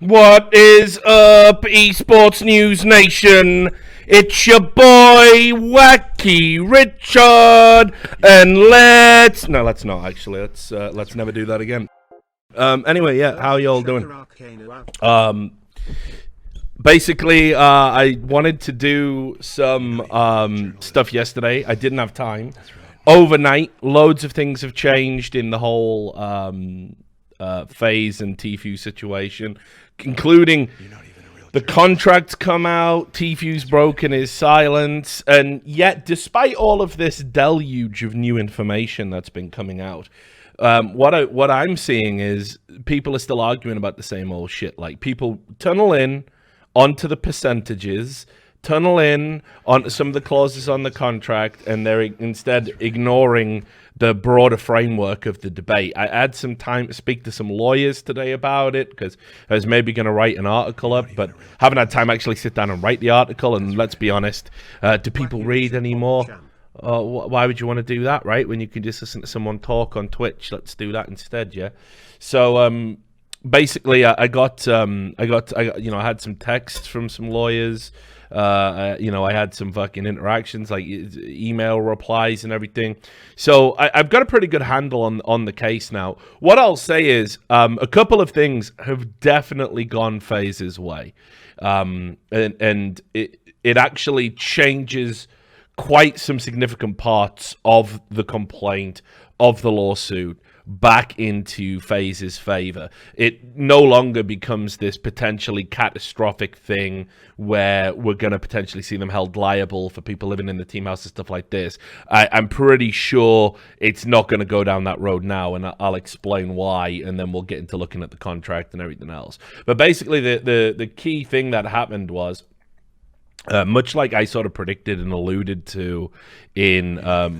What is up, eSports News Nation? It's your boy, Wacky Richard, and let's not actually. Let's never do that again. Anyway, yeah, how y'all doing? Basically, I wanted to do some stuff yesterday. I didn't have time. Overnight, loads of things have changed in the whole FaZe and Tfue situation, including the contracts come out, Tfue's broken his silence, and yet, despite all of this deluge of new information that's been coming out, what I'm seeing is people are still arguing about the same old shit. Like, people tunnel in onto the percentages, tunnel in on some of the clauses on the contract, and they're instead ignoring the broader framework of the debate. I had some time to speak to some lawyers today about it, because I was maybe going to write an article up, but haven't had time to actually sit down and write the article. And let's be honest, do people read anymore? Why would you want to do that, right? When you can just listen to someone talk on Twitch. Let's do that instead, yeah? So, basically, I had some texts from some lawyers. I had some fucking interactions, like email replies and everything. So I've got a pretty good handle on the case now. What I'll say is a couple of things have definitely gone FaZe's way, and it actually changes quite some significant parts of the complaint, of the lawsuit, back into FaZe's favor. It no longer becomes this potentially catastrophic thing where we're going to potentially see them held liable for people living in the team house and stuff like this. I'm pretty sure it's not going to go down that road now, and I'll explain why, and then we'll get into looking at the contract and everything else. But basically, the key thing that happened was, much like I sort of predicted and alluded to in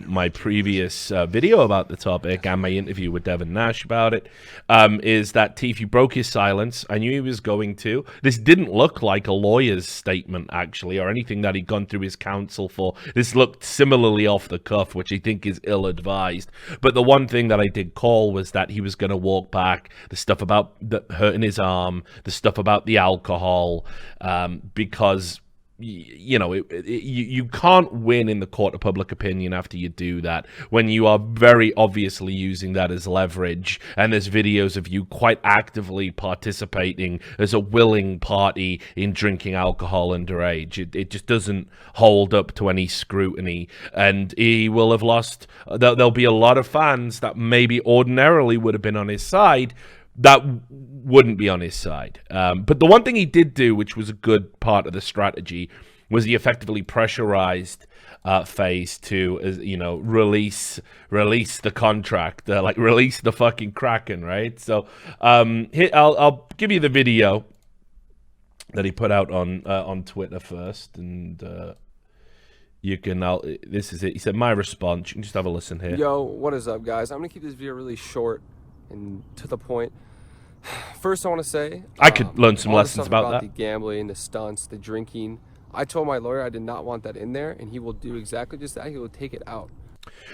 my previous video about the topic and my interview with Devin Nash about it, is that Tfue broke his silence. I knew he was going to. This didn't look like a lawyer's statement, actually, or anything that he'd gone through his counsel for. This looked similarly off the cuff, which I think is ill-advised. But the one thing that I did call was that he was going to walk back the stuff about hurting his arm, the stuff about the alcohol, because you can't win in the court of public opinion after you do that, when you are very obviously using that as leverage, and there's videos of you quite actively participating as a willing party in drinking alcohol underage. It just doesn't hold up to any scrutiny, and he will have lost. There'll be a lot of fans that maybe ordinarily would have been on his side that wouldn't be on his side. But the one thing he did do, which was a good part of the strategy, was he effectively pressurized FaZe to, release the contract, release the fucking Kraken, right? So I'll give you the video that he put out on Twitter first, and you can. This is it. He said, "My response." You can just have a listen here. Yo, what is up, guys? I'm gonna keep this video really short and to the point. First, I want to say I could learn some lessons about that. The gambling, the stunts, the drinking. I told my lawyer I did not want that in there, and he will do exactly just that. He will take it out.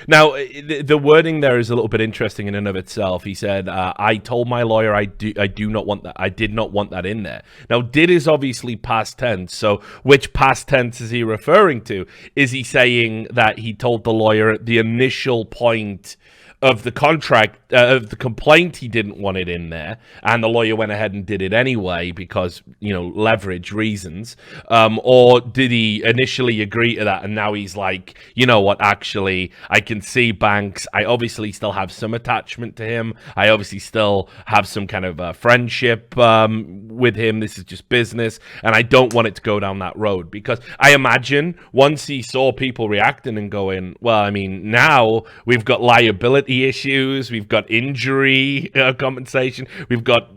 Now, the wording there is a little bit interesting in and of itself. He said, "I told my lawyer I do not want that. I did not want that in there." Now, did is obviously past tense. So, which past tense is he referring to? Is he saying that he told the lawyer at the initial point of the contract, of the complaint, he didn't want it in there, and the lawyer went ahead and did it anyway because, leverage reasons? Or did he initially agree to that, and now he's like, you know what, actually, I can see Banks. I obviously still have some attachment to him. I obviously still have some kind of friendship with him. This is just business, and I don't want it to go down that road. Because I imagine once he saw people reacting and going, well, I mean, now we've got liability issues, we've got injury compensation, we've got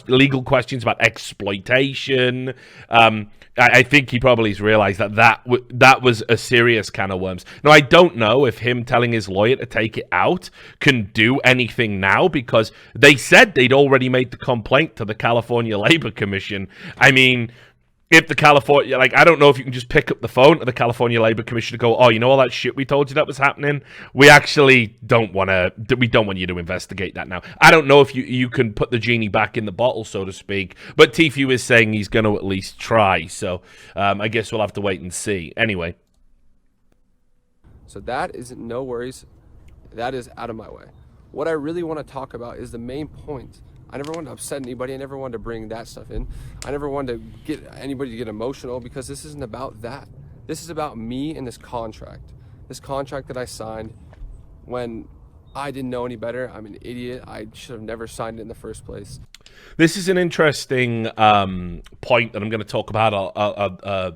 legal questions about exploitation. I think he probably has realized that was a serious can of worms. Now, I don't know if him telling his lawyer to take it out can do anything now, because they said they'd already made the complaint to the California Labor Commission. I mean, if the California, like, I don't know if you can just pick up the phone to the California Labor Commission and go, oh, you know all that shit we told you that was happening? We actually don't want you to investigate that now. I don't know if you can put the genie back in the bottle, so to speak, but Tfue is saying he's going to at least try, so I guess we'll have to wait and see. Anyway. So that is no worries. That is out of my way. What I really want to talk about is the main point. I never wanted to upset anybody. I never wanted to bring that stuff in. I never wanted to get anybody to get emotional, because this isn't about that. This is about me and this contract. This contract that I signed when I didn't know any better. I'm an idiot. I should have never signed it in the first place. This is an interesting point that I'm going to talk about a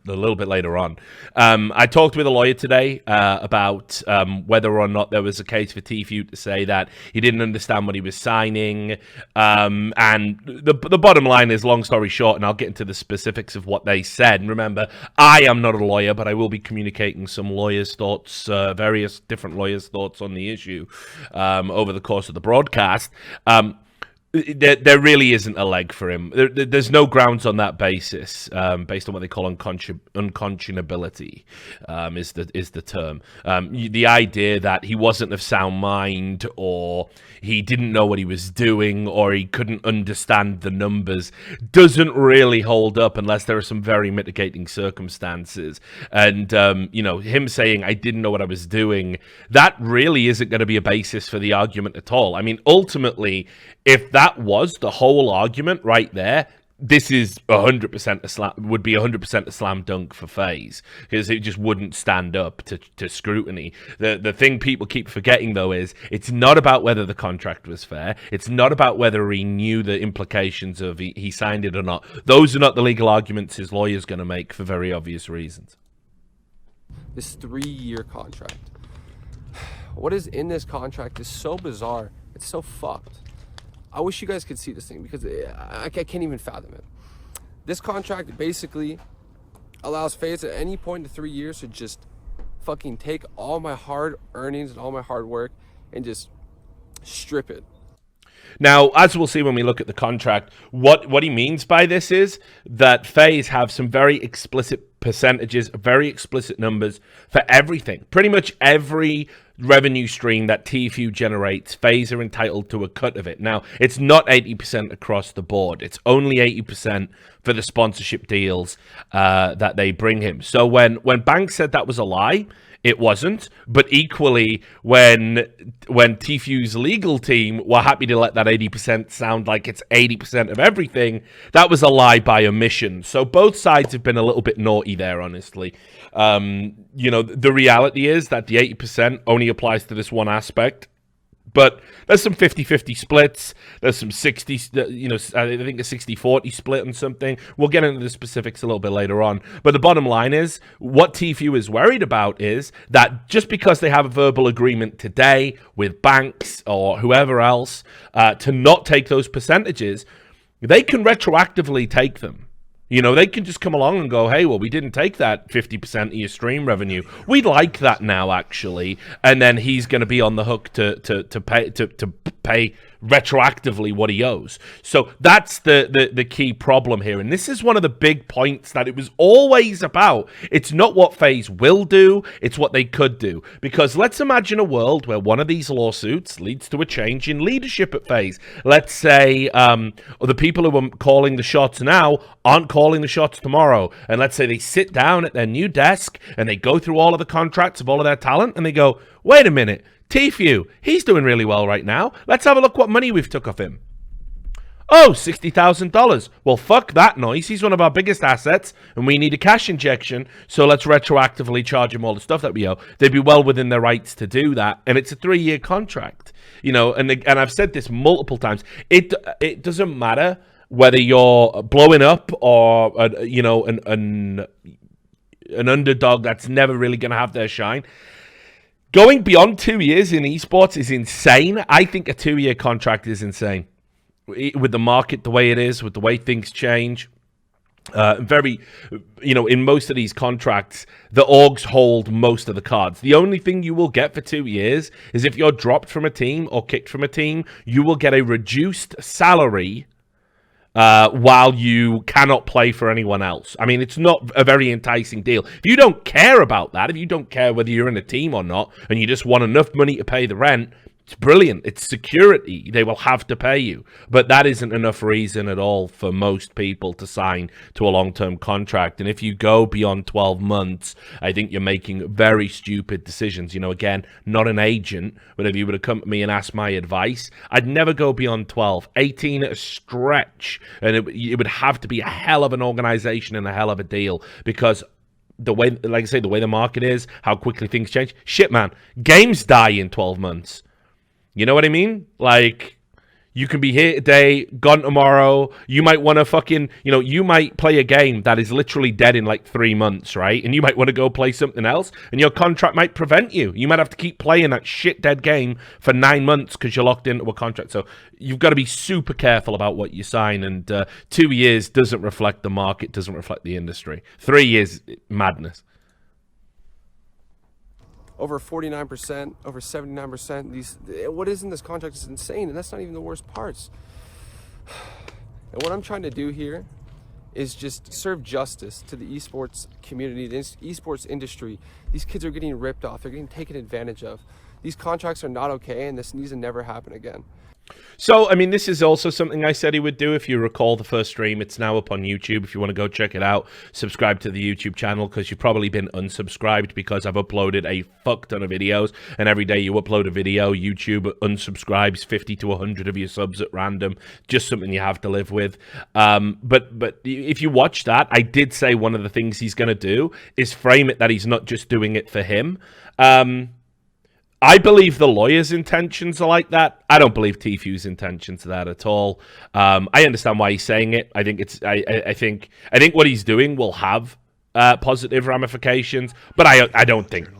little bit later on. I talked with a lawyer today about whether or not there was a case for Tfue to say that he didn't understand what he was signing. And the bottom line is, long story short, and I'll get into the specifics of what they said. And remember, I am not a lawyer, but I will be communicating some lawyers' thoughts, various different lawyers' thoughts on the issue over the course of the broadcast. There really isn't a leg for him. There's no grounds on that basis, based on what they call unconscionability, is the term. The idea that he wasn't of sound mind, or he didn't know what he was doing, or he couldn't understand the numbers, doesn't really hold up unless there are some very mitigating circumstances. And him saying I didn't know what I was doing, that really isn't going to be a basis for the argument at all. I mean, ultimately, if that was the whole argument right there, this is 100% would be 100% a slam dunk for FaZe, because it just wouldn't stand up to scrutiny. The thing people keep forgetting, though, is it's not about whether the contract was fair. It's not about whether he knew the implications of he signed it or not. Those are not the legal arguments his lawyer's going to make, for very obvious reasons. This 3-year contract. What is in this contract is so bizarre. It's so fucked. I wish you guys could see this thing, because I can't even fathom it. This contract basically allows FaZe at any point in the 3 years to just fucking take all my hard earnings and all my hard work and just strip it. Now, as we'll see when we look at the contract, what he means by this is that FaZe have some very explicit percentages, very explicit numbers for everything. Pretty much every revenue stream that Tfue generates, FaZe are entitled to a cut of it. Now, it's not 80% across the board. It's only 80% for the sponsorship deals that they bring him. So when Banks said that was a lie, it wasn't. But equally, when Tfue's legal team were happy to let that 80% sound like it's 80% of everything, that was a lie by omission. So both sides have been a little bit naughty there, honestly. The reality is that the 80% only applies to this one aspect. But there's some 50-50 splits. There's some 60, I think a 60-40 split on something. We'll get into the specifics a little bit later on. But the bottom line is, what Tfue is worried about is that just because they have a verbal agreement today with Banks or whoever else to not take those percentages, they can retroactively take them. They can just come along and go, hey, well, we didn't take that 50% of your stream revenue. We'd like that now, actually. And then he's going to be on the hook to pay retroactively what he owes. So that's the key problem here. And this is one of the big points that it was always about. It's not what FaZe will do, it's what they could do. Because let's imagine a world where one of these lawsuits leads to a change in leadership at FaZe. Let's say the people who are calling the shots now aren't calling the shots tomorrow. And let's say they sit down at their new desk and they go through all of the contracts of all of their talent and they go, wait a minute, Tfue, he's doing really well right now. Let's have a look what money we've took off him. Oh, $60,000. Well, fuck that noise. He's one of our biggest assets, and we need a cash injection, so let's retroactively charge him all the stuff that we owe. They'd be well within their rights to do that, and it's a 3-year contract. And I've said this multiple times. It doesn't matter whether you're blowing up or, an underdog that's never really going to have their shine. Going beyond 2 years in esports is insane. I think a 2-year contract is insane. With the market the way it is, with the way things change. In most of these contracts, the orgs hold most of the cards. The only thing you will get for 2 years is if you're dropped from a team or kicked from a team, you will get a reduced salary while you cannot play for anyone else. I mean, it's not a very enticing deal. If you don't care about that, if you don't care whether you're in a team or not, and you just want enough money to pay the rent, it's brilliant. It's security. They will have to pay you. But that isn't enough reason at all for most people to sign to a long-term contract. And if you go beyond 12 months, I think you're making very stupid decisions. You know, again, not an agent, but if you would have come to me and asked my advice, I'd never go beyond 12. 18 at a stretch. And it would have to be a hell of an organization and a hell of a deal, because the way, like I say, the way the market is, how quickly things change. Shit, man. Games die in 12 months. You know what I mean? Like, you can be here today, gone tomorrow. You might want to fucking, you know, you might play a game that is literally dead in like 3 months, right? And you might want to go play something else, and your contract might prevent you. You might have to keep playing that shit dead game for 9 months because you're locked into a contract. So you've got to be super careful about what you sign. And 2 years doesn't reflect the market, doesn't reflect the industry. 3 years, madness. Over 49%, over 79%. What is in this contract is insane, and that's not even the worst parts. And what I'm trying to do here is just serve justice to the esports community, the esports industry. These kids are getting ripped off. They're getting taken advantage of. These contracts are not okay, and this needs to never happen again. So, I mean, this is also something I said he would do. If you recall the first stream, it's now up on YouTube. If you want to go check it out, subscribe to the YouTube channel, because you've probably been unsubscribed because I've uploaded a fuck ton of videos. And every day you upload a video, YouTube unsubscribes 50 to 100 of your subs at random. Just something you have to live with. But if you watch that, I did say one of the things he's going to do is frame it that he's not just doing it for him. I believe the lawyer's intentions are like that. I don't believe Tfue's intentions are that at all. I understand why he's saying it. I think it's. I think what he's doing will have positive ramifications, but I don't think.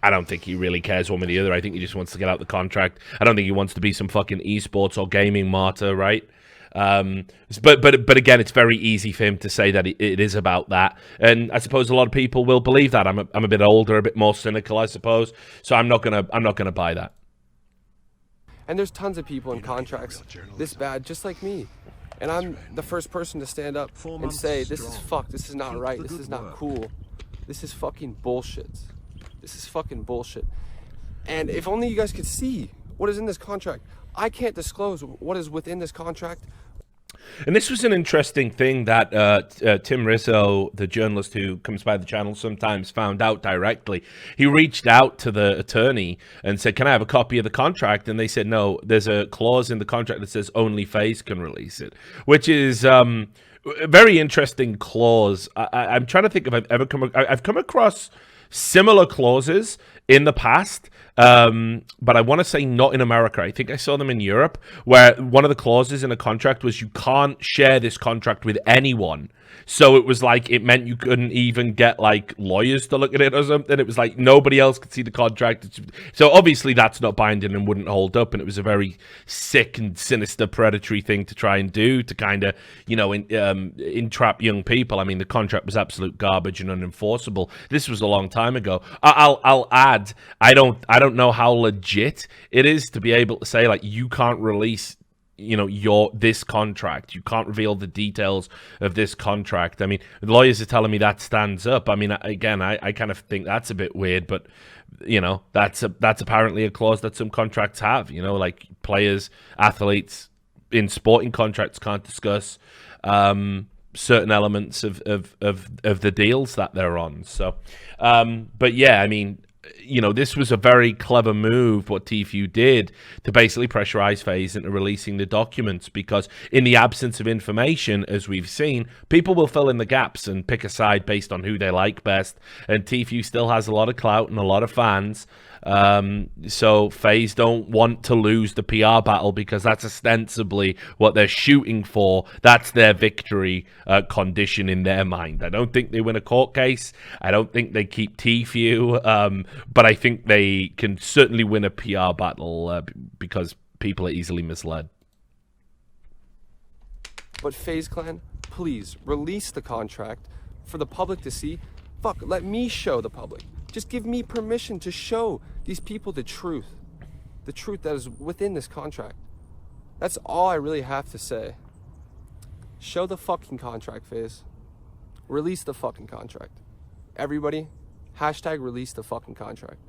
I don't think he really cares one way or the other. I think he just wants to get out the contract. I don't think he wants to be some fucking esports or gaming martyr, right? But again, it's very easy for him to say that it is about that, and I suppose a lot of people will believe that. I'm a bit older, a bit more cynical, I suppose. So I'm not gonna buy that. And there's tons of people in contracts this bad, just like me. And I'm the first person to stand up and say, this is fucked, this is not right, this is not cool. This is fucking bullshit. This is fucking bullshit. And if only you guys could see what is in this contract. I can't disclose what is within this contract. And this was an interesting thing that Tim Rizzo, the journalist who comes by the channel sometimes, found out directly. He reached out to the attorney and said, can I have a copy of the contract? And they said, no, there's a clause in the contract that says only FaZe can release it, which is a very interesting clause. I'm trying to think if I've come across similar clauses in the past, but I want to say not in America. I think I saw them in Europe, where one of the clauses in a contract was you can't share this contract with anyone. So it was like, it meant you couldn't even get like lawyers to look at it or something. It was like nobody else could see the contract. So obviously that's not binding and wouldn't hold up. And it was a very sick and sinister predatory thing to try and do to kind of, you know, entrap young people. I mean, the contract was absolute garbage and unenforceable. This was a long time ago. I'll add, I don't know how legit it is to be able to say like, you can't release, you know, this contract. You can't reveal the details of this contract. I mean, the lawyers are telling me that stands up. I mean, again, I kind of think that's a bit weird, but you know, that's apparently a clause that some contracts have. You know, like players, athletes in sporting contracts can't discuss certain elements of the deals that they're on. So, but yeah, I mean, you know, this was a very clever move, what Tfue did, to basically pressurize FaZe into releasing the documents, because in the absence of information, as we've seen, people will fill in the gaps and pick a side based on who they like best, and Tfue still has a lot of clout and a lot of fans. So FaZe don't want to lose the PR battle, because that's ostensibly what they're shooting for. That's their victory condition in their mind. I don't think they win a court case. I don't think they keep Tfue, but I think they can certainly win a PR battle because people are easily misled. But FaZe Clan, please release the contract for the public to see. Fuck, let me show the public. Just give me permission to show these people the truth that is within this contract. That's all I really have to say. Show the fucking contract, Faze. Release the fucking contract. Everybody, hashtag release the fucking contract.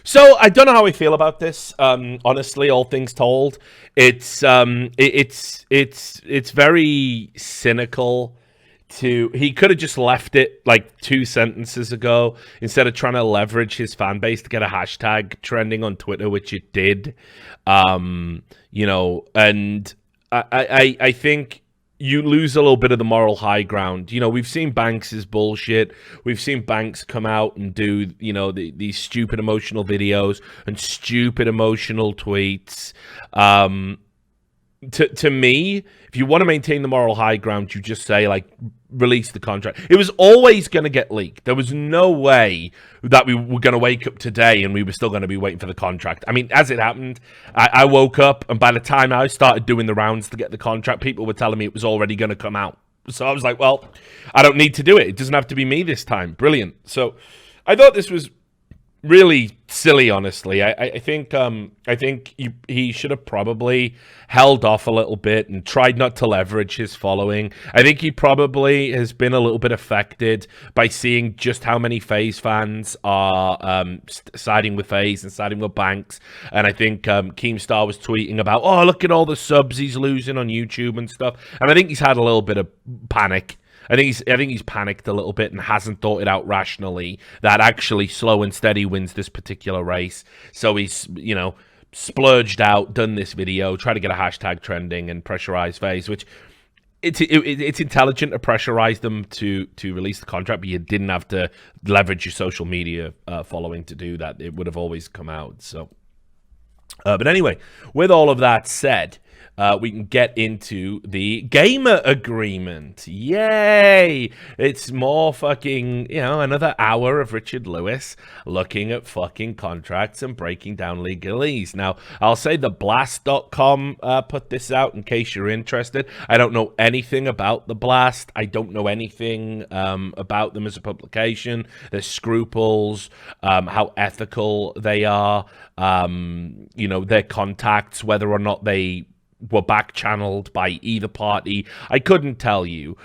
So I don't know how I feel about this. Honestly, all things told, it's very cynical. He could have just left it like 2 sentences ago instead of trying to leverage his fan base to get a hashtag trending on Twitter, which it did. You know, and I think you lose a little bit of the moral high ground. You know, we've seen Banks's bullshit. We've seen Banks come out and do, you know, these stupid emotional videos and stupid emotional tweets. To me, if you want to maintain the moral high ground, you just say, like, release the contract. It was always going to get leaked. There was no way that we were going to wake up today and we were still going to be waiting for the contract. I mean, as it happened, I woke up, and by the time I started doing the rounds to get the contract, people were telling me it was already going to come out. So I was like, well, I don't need to do it. It doesn't have to be me this time. Brilliant. So I thought this was really silly, honestly. I think he should have probably held off a little bit and tried not to leverage his following. I think he probably has been a little bit affected by seeing just how many FaZe fans are siding with FaZe and siding with Banks. And I think Keemstar was tweeting about, oh, look at all the subs he's losing on YouTube and stuff. And I think he's had a little bit of panic. I think he's panicked a little bit and hasn't thought it out rationally that actually slow and steady wins this particular race. So he's, you know, splurged out, done this video, try to get a hashtag trending and pressurize FaZe, which it's intelligent to pressurize them to release the contract, but you didn't have to leverage your social media following to do that. It would have always come out. So, but anyway, with all of that said, we can get into the gamer agreement. Yay! It's more fucking, you know, another hour of Richard Lewis looking at fucking contracts and breaking down legalese. Now, I'll say the Blast.com put this out in case you're interested. I don't know anything about the Blast. I don't know anything about them as a publication, their scruples, how ethical they are, you know, their contacts, whether or not they were back-channeled by either party. I couldn't tell you.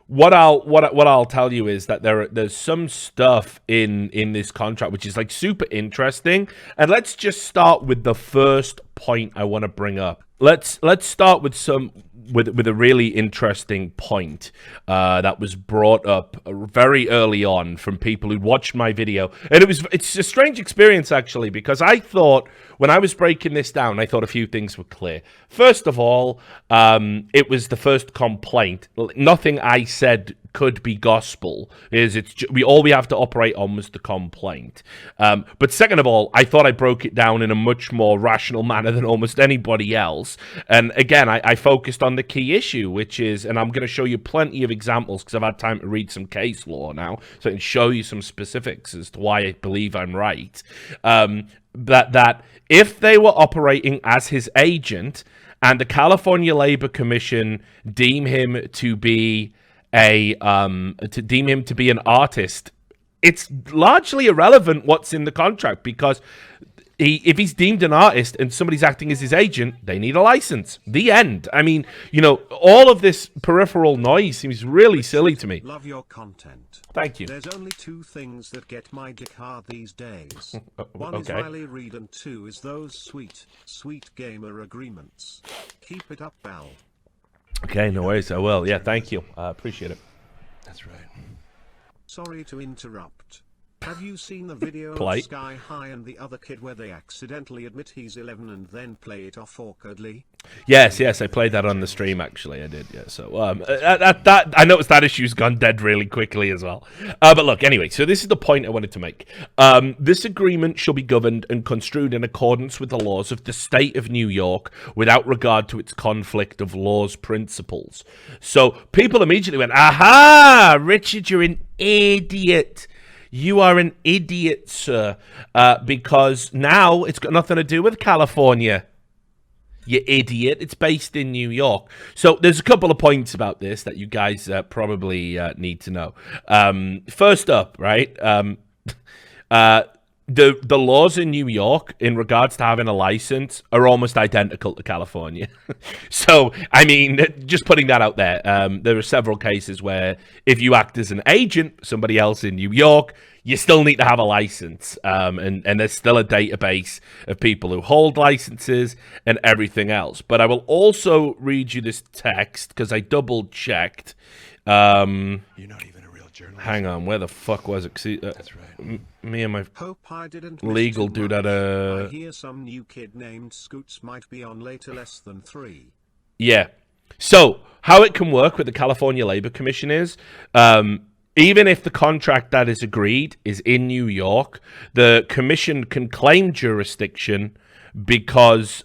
What I'll tell you is that there's some stuff in this contract which is like super interesting. And let's just start with the first point I want to bring up. Let's start with a really interesting point that was brought up very early on from people who watched my video, and it's a strange experience actually, because I thought when I was breaking this down, I thought a few things were clear. First of all, it was the first complaint. Nothing I said could be gospel. All we have to operate on was the complaint. But second of all, I thought I broke it down in a much more rational manner than almost anybody else. And again, I focused on the key issue, which is, and I'm going to show you plenty of examples because I've had time to read some case law now, so I can show you some specifics as to why I believe I'm right. That if they were operating as his agent and the California Labor Commission deem him to be an artist, it's largely irrelevant what's in the contract, because if he's deemed an artist and somebody's acting as his agent, they need a license. The end. I mean, you know, all of this peripheral noise seems really silly to me. Love your content. Thank you. There's only two things that get my dick hard these days. One is Riley Reid, and two is those sweet, sweet gamer agreements. Keep it up, Val. Okay, no worries. I will. Yeah, thank you. I appreciate it. That's right. Sorry to interrupt. Have you seen the video Polite. of Sky High and the other kid where they accidentally admit he's 11 and then play it off awkwardly? Yes, I played that on the stream, actually. I did, yeah. So, I noticed that issue's gone dead really quickly as well. But look, anyway, so this is the point I wanted to make. This agreement shall be governed and construed in accordance with the laws of the state of New York without regard to its conflict of laws principles. So, people immediately went, aha, Richard, you're an idiot. You are an idiot, sir, because now it's got nothing to do with California. You idiot. It's based in New York. So there's a couple of points about this that you guys probably need to know. First up, right, the laws in New York in regards to having a license are almost identical to California. So, I mean, just putting that out there, there are several cases where if you act as an agent, somebody else in New York, you still need to have a license. And there's still a database of people who hold licenses and everything else. But I will also read you this text because I double checked. You're not even a real journalist. Hang on, where the fuck was it? That's right. Me and my legal dude at I hear some new kid named Scoots might be on later less than 3. Yeah. So how it can work with the California Labor Commission is, even if the contract that is agreed is in New York, the commission can claim jurisdiction because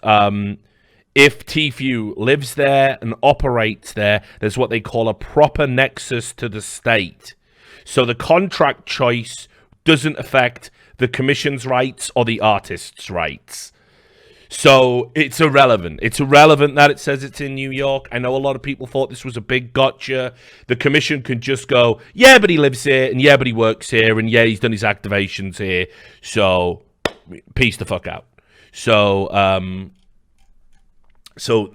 if Tfue lives there and operates there, there's what they call a proper nexus to the state. So the contract choice doesn't affect the commission's rights or the artist's rights. So it's irrelevant. It's irrelevant that it says it's in New York. I know a lot of people thought this was a big gotcha. The commission can just go, yeah, but he lives here, and yeah, but he works here, and yeah, he's done his activations here. So peace the fuck out. So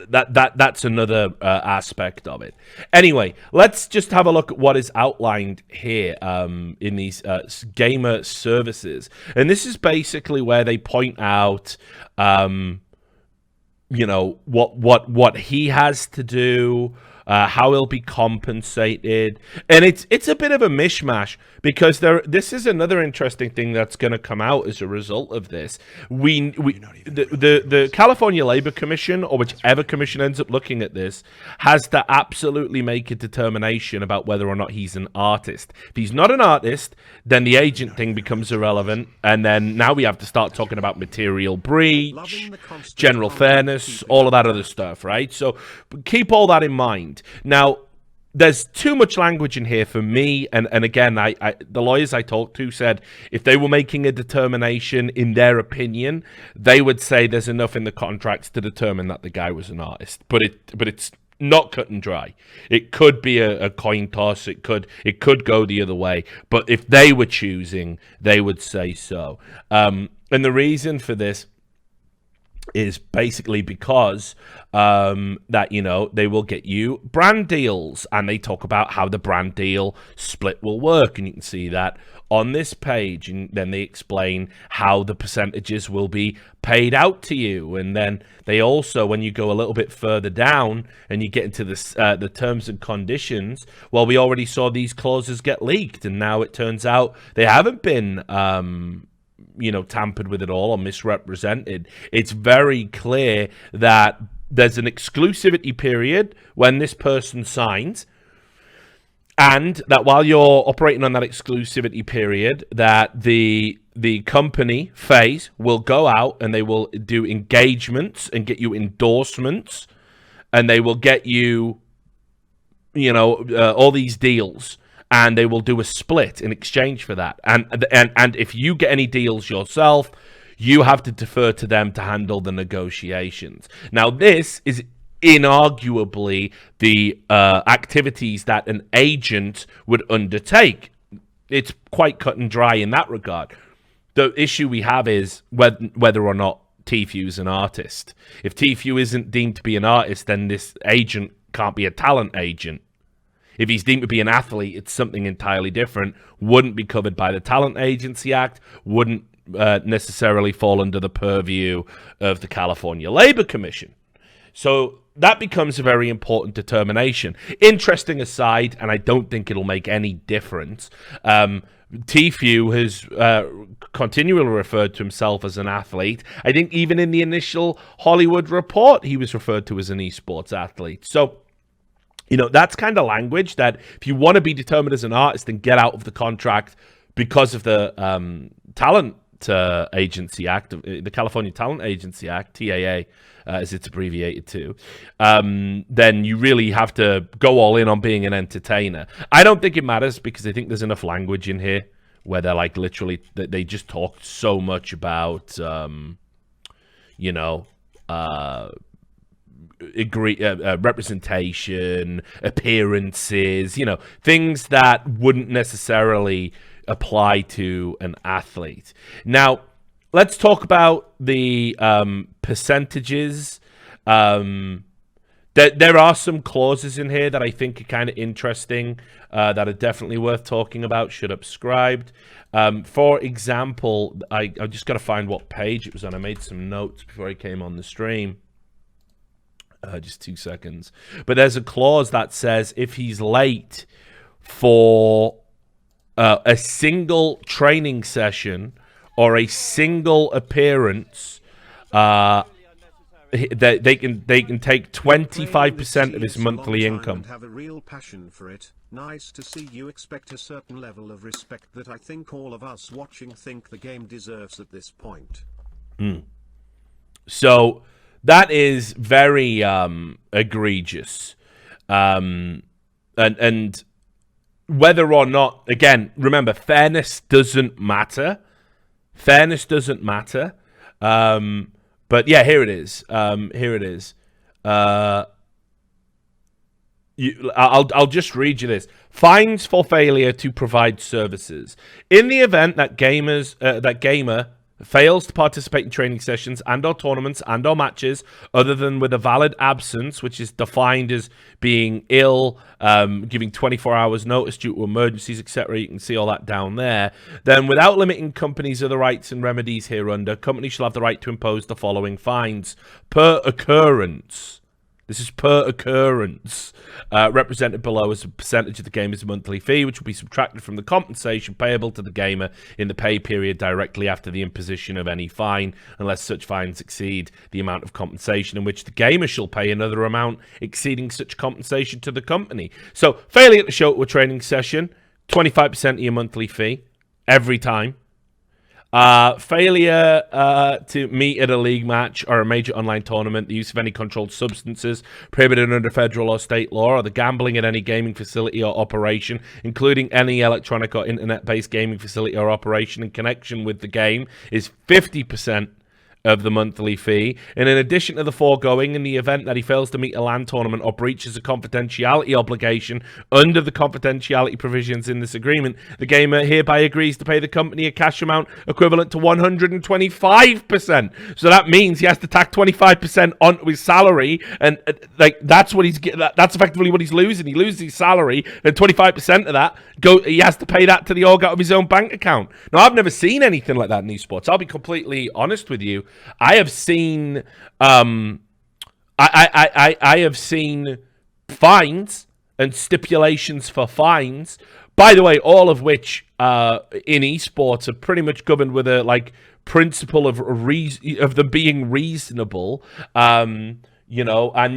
that's another aspect of it. Anyway, let's just have a look at what is outlined here in these gamer services, and this is basically where they point out, you know, what he has to do, how he'll be compensated, and it's a bit of a mishmash because this is another interesting thing that's going to come out as a result of this. The California Labor Commission, or whichever commission ends up looking at this, has to absolutely make a determination about whether or not he's an artist. If he's not an artist, then the agent thing becomes irrelevant, and then now we have to start talking about material breach, general fairness, all of that other stuff, right? So keep all that in mind. Now, there's too much language in here for me, and again, the lawyers I talked to said if they were making a determination in their opinion, they would say there's enough in the contracts to determine that the guy was an artist. But it's not cut and dry. It could be a coin toss. It could go the other way. But if they were choosing, they would say so. And the reason for this is basically because that, you know, they will get you brand deals, and they talk about how the brand deal split will work, and you can see that on this page, and then they explain how the percentages will be paid out to you. And then they also, when you go a little bit further down and you get into this, the terms and conditions, well, we already saw these clauses get leaked, and now it turns out they haven't been you know, tampered with at all or misrepresented. It's very clear that there's an exclusivity period when this person signs, and that while you're operating on that exclusivity period, that the company phase will go out and they will do engagements and get you endorsements, and they will get you, you know, all these deals. And they will do a split in exchange for that. And if you get any deals yourself, you have to defer to them to handle the negotiations. Now, this is inarguably the activities that an agent would undertake. It's quite cut and dry in that regard. The issue we have is whether or not Tfue is an artist. If Tfue isn't deemed to be an artist, then this agent can't be a talent agent. If he's deemed to be an athlete, it's something entirely different. Wouldn't be covered by the Talent Agency Act. Wouldn't necessarily fall under the purview of the California Labor Commission. So that becomes a very important determination. Interesting aside, and I don't think it'll make any difference, Tfue has continually referred to himself as an athlete. I think even in the initial Hollywood report, he was referred to as an eSports athlete. So, you know, that's kind of language that if you want to be determined as an artist and get out of the contract because of the Talent Agency Act, the California Talent Agency Act, TAA, as it's abbreviated to, then you really have to go all in on being an entertainer. I don't think it matters because I think there's enough language in here where they're like literally, they just talk so much about, you know, representation, appearances, you know, things that wouldn't necessarily apply to an athlete. Now, let's talk about the percentages. There are some clauses in here that I think are kind of interesting, that are definitely worth talking about. Should have subscribed. For example, I just got to find what page it was on. I made some notes before I came on the stream. Just 2 seconds. But there's a clause that says if he's late for a single training session or a single appearance, they can take 25% of his monthly income. Have a real passion for it. Nice to see you expect a certain level of respect that I think all of us watching think the game deserves at this point. So that is very egregious. And whether or not, again, remember, fairness doesn't matter. Fairness doesn't matter. But yeah, here it is. Here it is. I'll just read you this. Fines for failure to provide services. In the event that gamer fails to participate in training sessions and/or tournaments and/or matches other than with a valid absence, which is defined as being ill, giving 24 hours notice due to emergencies, etc. You can see all that down there. Then, without limiting companies of the rights and remedies hereunder, companies shall have the right to impose the following fines per occurrence. This is per occurrence, represented below as a percentage of the gamer's monthly fee, which will be subtracted from the compensation payable to the gamer in the pay period directly after the imposition of any fine, unless such fines exceed the amount of compensation in which the gamer shall pay another amount exceeding such compensation to the company. So, failure to show up to a training session, 25% of your monthly fee, every time. Failure to meet at a league match or a major online tournament, the use of any controlled substances prohibited under federal or state law, or the gambling at any gaming facility or operation, including any electronic or internet-based gaming facility or operation in connection with the game, is 50% of the monthly fee. And in addition to the foregoing, in the event that he fails to meet a LAN tournament or breaches a confidentiality obligation under the confidentiality provisions in this agreement, the gamer hereby agrees to pay the company a cash amount equivalent to 125%. So that means he has to tack 25% onto his salary, and that's what that's effectively what he's losing. He loses his salary, and 25% of that he has to pay that to the org out of his own bank account. Now, I've never seen anything like that in esports. I'll be completely honest with you. I have seen I have seen fines and stipulations for fines, by the way, all of which in esports are pretty much governed with a principle of them being reasonable, and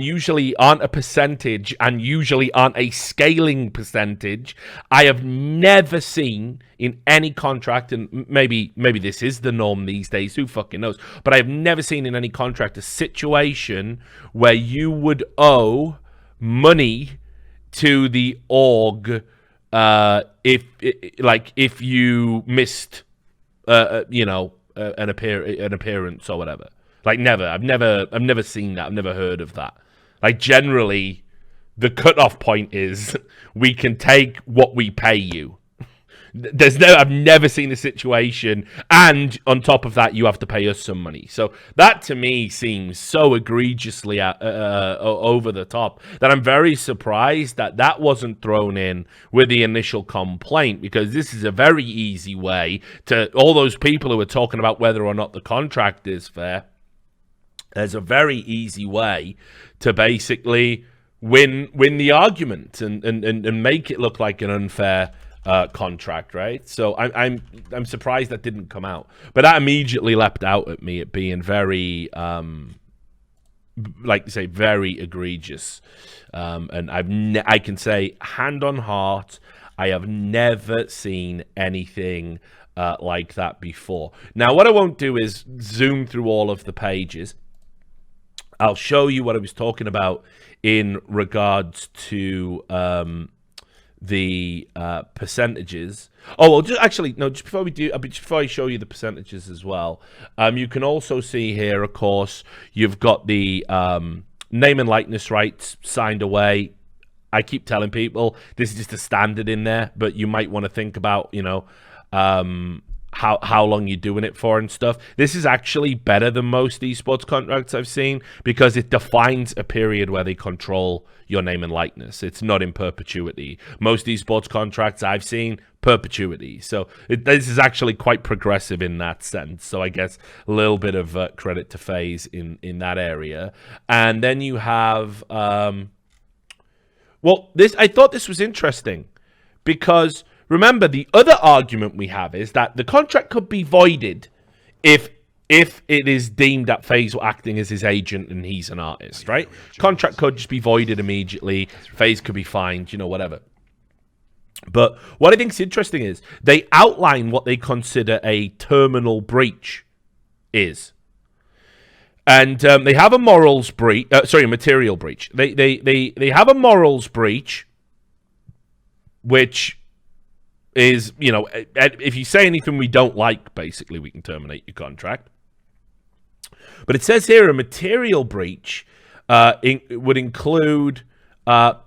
usually aren't a percentage and usually aren't a scaling percentage. I have never seen in any contract, and maybe this is the norm these days, who fucking knows, but I have never seen in any contract a situation where you would owe money to the org if you missed an appearance or whatever. Never. I've never seen that. I've never heard of that. Generally, the cutoff point is we can take what we pay you. I've never seen a situation, and on top of that, you have to pay us some money. So that to me seems so egregiously over the top that I'm very surprised that wasn't thrown in with the initial complaint, because this is a very easy way to all those people who are talking about whether or not the contract is fair. There's a very easy way to basically win the argument and make it look like an unfair contract, right? So I'm surprised that didn't come out, but that immediately leapt out at me, it being very very egregious. And I can say hand on heart, I have never seen anything like that before. Now, what I won't do is zoom through all of the pages. I'll show you what I was talking about in regards to the percentages. Oh, well, just before I show you the percentages as well, you can also see here, of course, you've got the name and likeness rights signed away. I keep telling people this is just a standard in there, but you might want to think about, how long you're doing it for and stuff. This is actually better than most esports contracts I've seen because it defines a period where they control your name and likeness. It's not in perpetuity. Most esports contracts I've seen, perpetuity. So this is actually quite progressive in that sense. So I guess a little bit of credit to FaZe in that area. And then you have, I thought this was interesting because remember, the other argument we have is that the contract could be voided if it is deemed that FaZe were acting as his agent and he's an artist, right? Contract could just be voided immediately. FaZe could be fined, whatever. But what I think is interesting is they outline what they consider a terminal breach is. And they have a morals breach, a material breach. They have a morals breach, which is, if you say anything we don't like, basically, we can terminate your contract. But it says here a material breach would include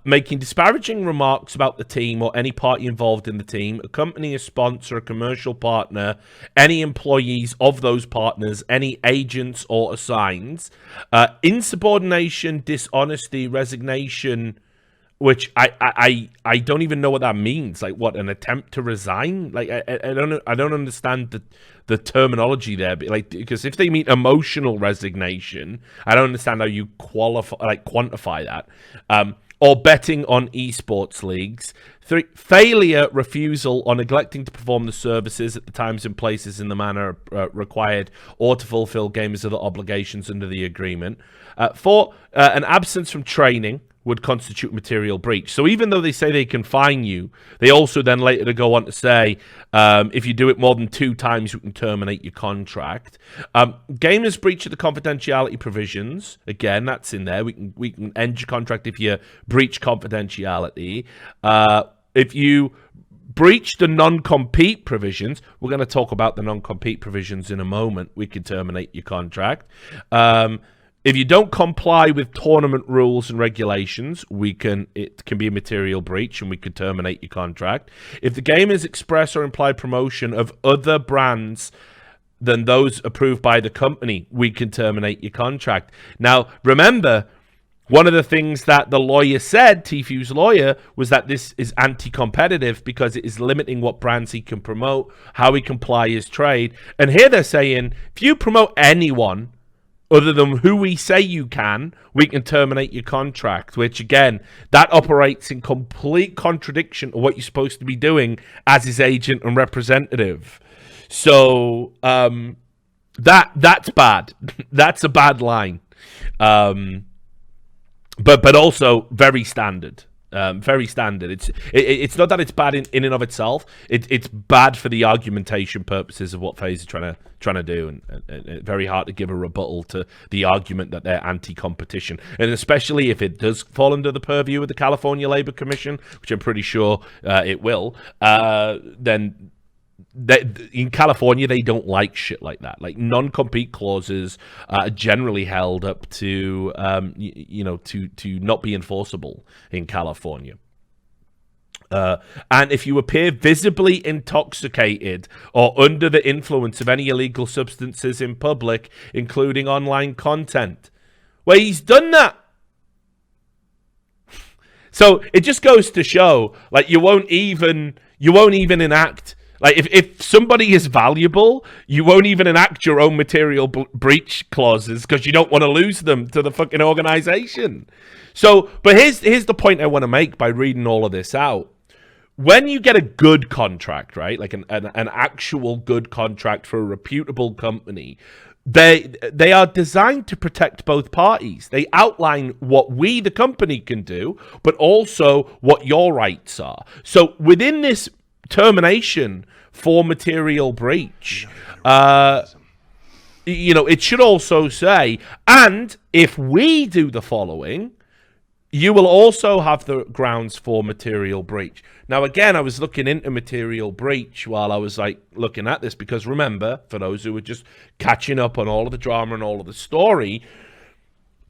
making disparaging remarks about the team or any party involved in the team, a company, a sponsor, a commercial partner, any employees of those partners, any agents or assigns, insubordination, dishonesty, resignation, which I don't even know what that means. Like, what, an attempt to resign? Like, I don't understand the terminology there. But like, because if they mean emotional resignation, I don't understand how you quantify that. Or betting on esports leagues. 3, failure, refusal, or neglecting to perform the services at the times and places in the manner required, or to fulfill gamers' other obligations under the agreement. 4, an absence from training would constitute material breach. So even though they say they can fine you, they also then later go on to say, if you do it more than 2 times, we can terminate your contract. Gamers breach of the confidentiality provisions. Again, that's in there. We can end your contract if you breach confidentiality. If you breach the non-compete provisions, we're going to talk about the non-compete provisions in a moment, we can terminate your contract. If you don't comply with tournament rules and regulations, it can be a material breach and we could terminate your contract. If the game is express or implied promotion of other brands than those approved by the company, we can terminate your contract. Now, remember, one of the things that the lawyer said, Tfue's lawyer, was that this is anti-competitive because it is limiting what brands he can promote, how he can ply his trade. And here they're saying, if you promote anyone other than who we say you can, we can terminate your contract, which, again, that operates in complete contradiction of what you're supposed to be doing as his agent and representative. So that's bad. That's a bad line. But also very standard. Very standard. It's not that it's bad in and of itself. It's bad for the argumentation purposes of what FaZe is trying to do, and very hard to give a rebuttal to the argument that they're anti-competition, and especially if it does fall under the purview of the California Labor Commission, which I'm pretty sure it will. Then in California, they don't like shit like that. Like, non-compete clauses are generally held up to, to not be enforceable in California. And if you appear visibly intoxicated or under the influence of any illegal substances in public, including online content, well, he's done that. So it just goes to show, like, you won't even enact. Like, if somebody is valuable, you won't even enact your own material breach clauses because you don't want to lose them to the fucking organization. So, but here's the point I want to make by reading all of this out. When you get a good contract, right, like an actual good contract for a reputable company, they are designed to protect both parties. They outline what we, the company, can do, but also what your rights are. So within this termination for material breach, it should also say, and if we do the following, you will also have the grounds for material breach. Now, again, I was looking into material breach while I was looking at this, because remember, for those who were just catching up on all of the drama and all of the story,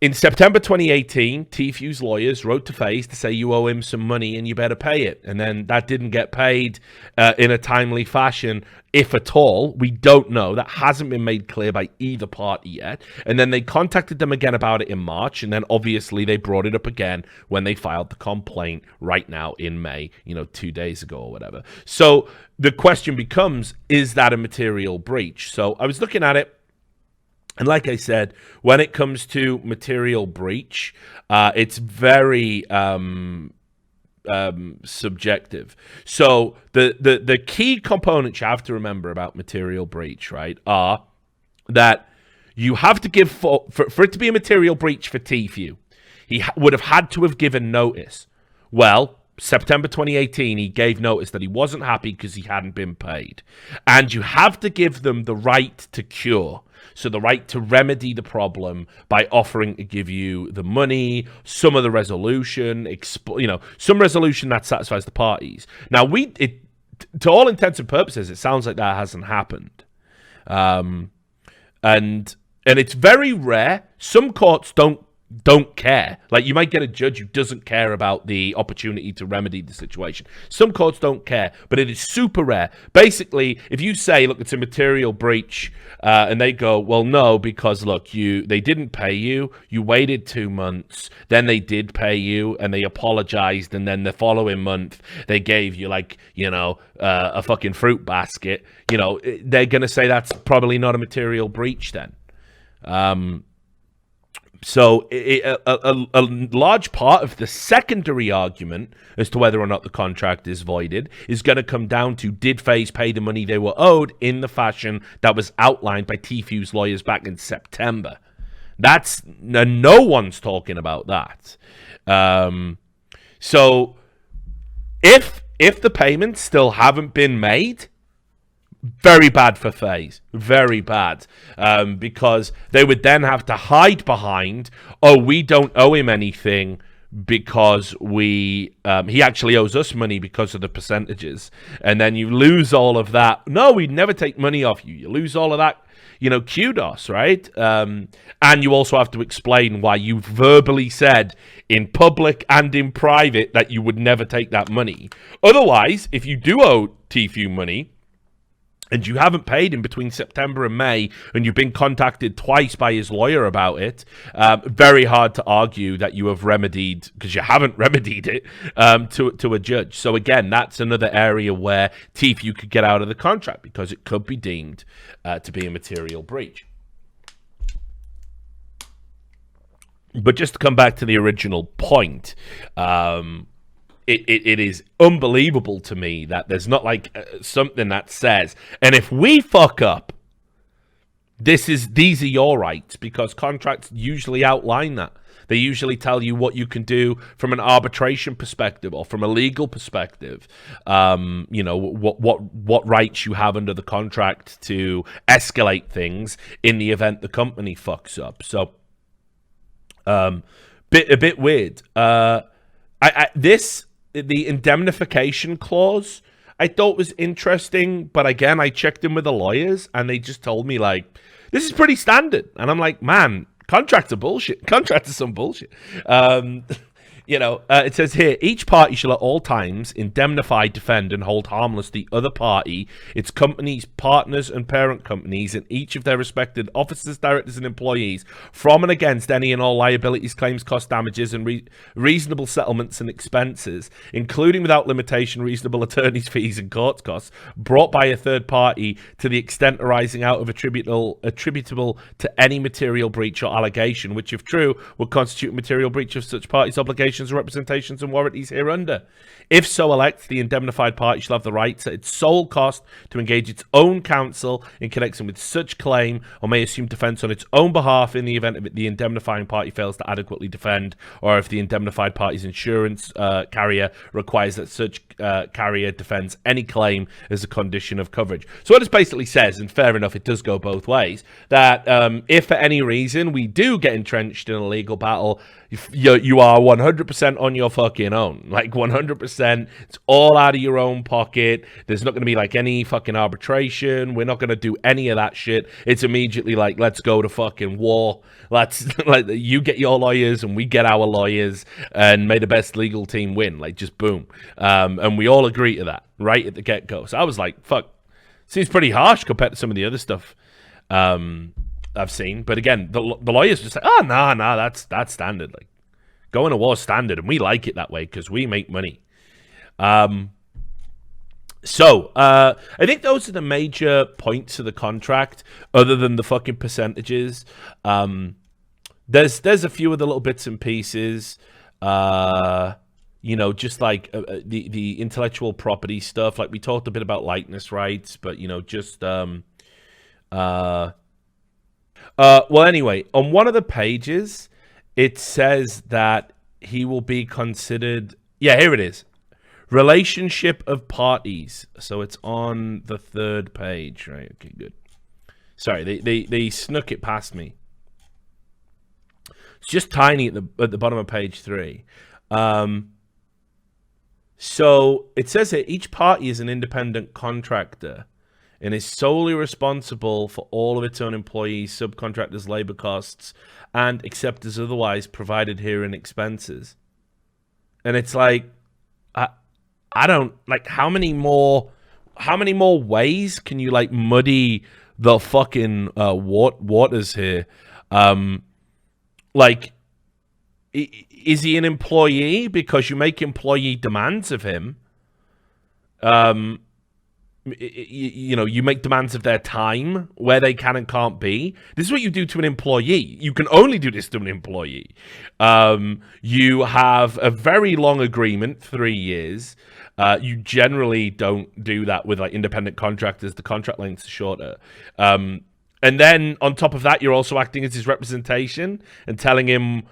In September 2018, Tfue's lawyers wrote to FaZe to say you owe him some money and you better pay it. And then that didn't get paid in a timely fashion, if at all. We don't know. That hasn't been made clear by either party yet. And then they contacted them again about it in March. And then obviously they brought it up again when they filed the complaint right now in May, 2 days ago or whatever. So the question becomes, is that a material breach? So I was looking at it. And like I said, when it comes to material breach, it's very subjective. So the key components you have to remember about material breach, right, are that you have to give, for it to be a material breach for Tfue, he would have had to have given notice. Well, September 2018, he gave notice that he wasn't happy because he hadn't been paid. And you have to give them the right to cure. So the right to remedy the problem by offering to give you the money, some of the resolution, some resolution that satisfies the parties. Now, to all intents and purposes, it sounds like that hasn't happened. And it's very rare. Some courts don't care. Like, you might get a judge who doesn't care about the opportunity to remedy the situation. Some courts don't care, but it is super rare. Basically, if you say, look, it's a material breach, and they go, well, no, because look, they didn't pay you, you waited 2 months, then they did pay you, and they apologized, and then the following month, they gave you, a fucking fruit basket, they're going to say that's probably not a material breach then. So a large part of the secondary argument as to whether or not the contract is voided is going to come down to, did FaZe pay the money they were owed in the fashion that was outlined by Tfue's lawyers back in September? No one's talking about that. So if the payments still haven't been made, very bad for FaZe. Very bad. Because they would then have to hide behind, we don't owe him anything because he actually owes us money because of the percentages. And then you lose all of that. No, we'd never take money off you. You lose all of that, kudos, right? And you also have to explain why you verbally said in public and in private that you would never take that money. Otherwise, if you do owe Tfue money, and you haven't paid him between September and May, and you've been contacted twice by his lawyer about it, very hard to argue that you have remedied, because you haven't remedied it, to a judge. So again, that's another area where Tfue could get out of the contract, because it could be deemed to be a material breach. But just to come back to the original point, It is unbelievable to me that there's not something that says, and if we fuck up, these are your rights, because contracts usually outline that. They usually tell you what you can do from an arbitration perspective or from a legal perspective. What rights you have under the contract to escalate things in the event the company fucks up. So, a bit weird. The indemnification clause, I thought was interesting, but again, I checked in with the lawyers, and they just told me, this is pretty standard. And I'm like, man, contracts are bullshit. Contracts are some bullshit. It says here, each party shall at all times indemnify, defend, and hold harmless the other party, its companies, partners, and parent companies, and each of their respected officers, directors, and employees from and against any and all liabilities, claims, cost, damages, and reasonable settlements and expenses, including without limitation reasonable attorney's fees and court costs, brought by a third party to the extent arising out of attributable to any material breach or allegation, which, if true, would constitute material breach of such parties' obligations, representations, and warranties hereunder. If so elect, the indemnified party shall have the right at its sole cost to engage its own counsel in connection with such claim, or may assume defence on its own behalf in the event of the indemnifying party fails to adequately defend, or if the indemnified party's insurance carrier requires that such carrier defends any claim as a condition of coverage. So what it basically says, and fair enough, it does go both ways, that if for any reason we do get entrenched in a legal battle, You are 100% on your fucking own. Like 100%. It's all out of your own pocket. There's not going to be like any fucking arbitration. We're not going to do any of that shit. It's immediately like, let's go to fucking war. Let's like you get your lawyers and we get our lawyers and may the best legal team win. Like just boom. And we all agree to that right at the get-go. So I was like, fuck. Seems pretty harsh compared to some of the other stuff I've seen. But again, the lawyers just say, oh, nah, that's standard. Like, going to war standard, and we like it that way because we make money. So, I think those are the major points of the contract, other than the fucking percentages. There's a few of the little bits and pieces. You know, just like the intellectual property stuff. Like we talked a bit about likeness rights, but you know, just well, anyway, on one of the pages, it says that he will be considered. Yeah, here it is. Relationship of parties. So it's on the 3rd page, right? Okay, good. Sorry, they snuck it past me. It's just tiny at the bottom of page 3. So it says here, each party is an independent contractor and is solely responsible for all of its own employees, subcontractors, labor costs, and except as otherwise provided herein expenses. And it's like, I don't like how many more ways can you like muddy the fucking waters here? Like, is he an employee because you make employee demands of him? You know, you make demands of their time where they can and can't be. This is what you do to an employee. You can only do this to an employee. You have a very long agreement, 3 years. You generally don't do that with like independent contractors. The contract lengths are shorter. And then on top of that, you're also acting as his representation and telling him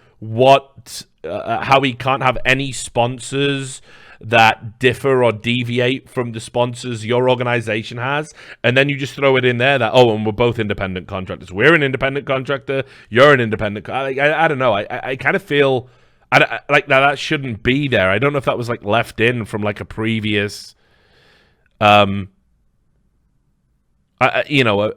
how he can't have any sponsors that differ or deviate from the sponsors your organization has. And then you just throw it in there that, oh, and we're both independent contractors. We're an independent contractor. You're an independent. I don't know. I kind of feel like that shouldn't be there. I don't know if that was like left in from like a previous, you know,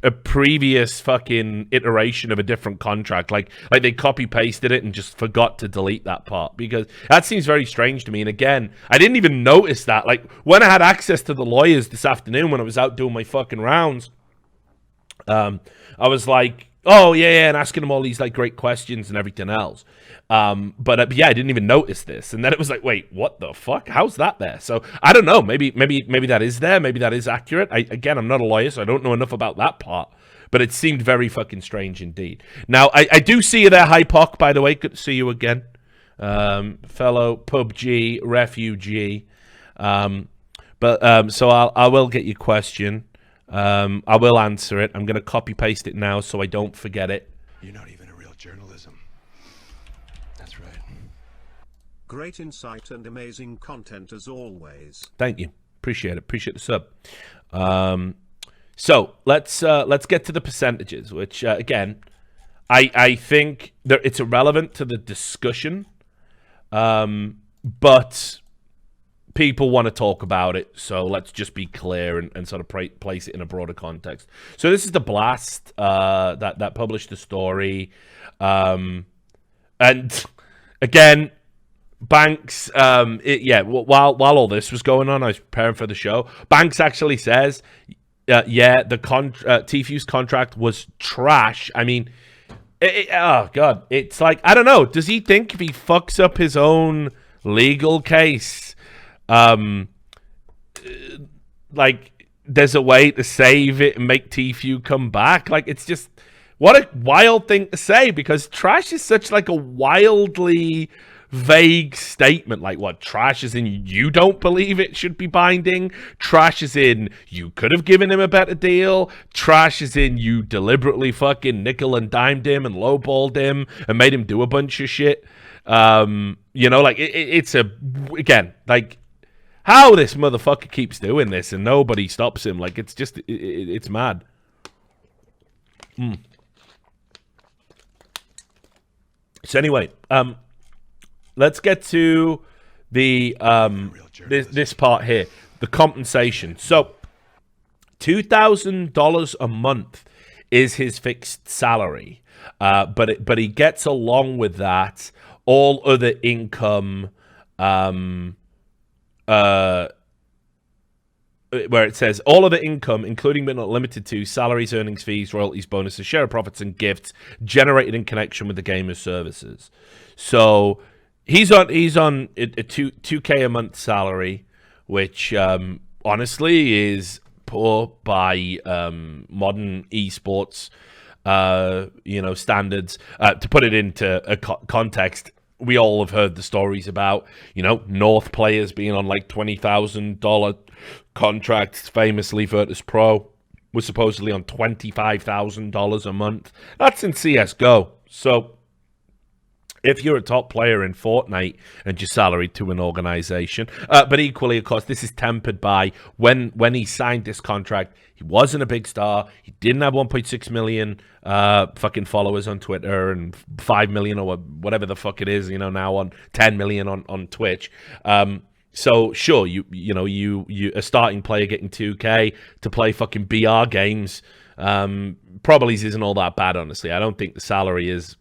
a previous fucking iteration of a different contract. Like they copy pasted it and just forgot to delete that part, because that seems very strange to me. And again, I didn't even notice that. Like when I had access to the lawyers this afternoon when I was out doing my fucking rounds, I was like, oh yeah, and asking them all these like great questions and everything else. But yeah, I didn't even notice this, and then it was like, wait, what the fuck? How's that there? So I don't know. Maybe that is there. Maybe that is accurate. Again, I'm not a lawyer, so I don't know enough about that part. But it seemed very fucking strange indeed. Now I do see you there, Hypoc. By the way, good to see you again, fellow PUBG refugee. So I will get your question. I will answer it. I'm gonna copy paste it now so I don't forget it. You're not even a real journalism. That's right. Great insight and amazing content as always. Thank you. Appreciate it. Appreciate the sub. So let's get to the percentages, which again, I think that it's irrelevant to the discussion, but people want to talk about it, so let's just be clear and sort of place it in a broader context. So this is the Blast that published the story, and again, Banks, while all this was going on, I was preparing for the show. Banks actually says, yeah, the Tfue's contract was trash. I mean, oh god, it's like, I don't know. Does he think if he fucks up his own legal case, like there's a way to save it and make Tfue come back? Like, it's just, what a wild thing to say, because trash is such like a wildly vague statement. Like, what, trash is in you don't believe it should be binding? Trash is in you could have given him a better deal? Trash is in you deliberately fucking nickel and dimed him and lowballed him and made him do a bunch of shit? You know, like it's again, like, how this motherfucker keeps doing this and nobody stops him. Like, it's just, it's mad. So anyway, let's get to the this part here, the compensation. So $2,000 a month is his fixed salary, but he gets along with that all other income, where it says all other income, including but not limited to salaries, earnings, fees, royalties, bonuses, share of profits, and gifts generated in connection with the gamer's services. So he's on a 2K a month salary, which honestly is poor by modern eSports standards. To put it into a context, we all have heard the stories about, North players being on like $20,000 contracts. Famously, Virtus Pro was supposedly on $25,000 a month. That's in CSGO. So if you're a top player in Fortnite and you're salaried to an organization, but equally, of course, this is tempered by when he signed this contract, he wasn't a big star. He didn't have 1.6 million fucking followers on Twitter and 5 million or whatever the fuck it is, now on 10 million on Twitch. So sure, you a starting player getting 2K to play fucking BR games probably isn't all that bad, honestly. I don't think the salary is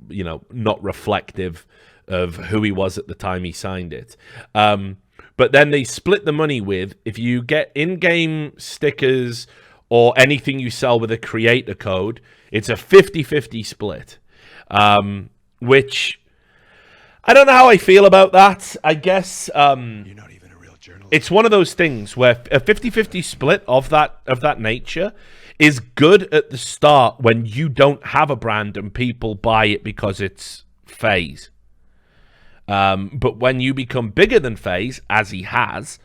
not reflective of who he was at the time he signed it. But then they split the money with, if you get in-game stickers or anything you sell with a creator code, it's a 50-50 split, which I don't know how I feel about that. I guess You're not even a real journalist. It's one of those things where a 50-50 split of that nature is good at the start when you don't have a brand and people buy it because it's FaZe. But when you become bigger than FaZe, as he has,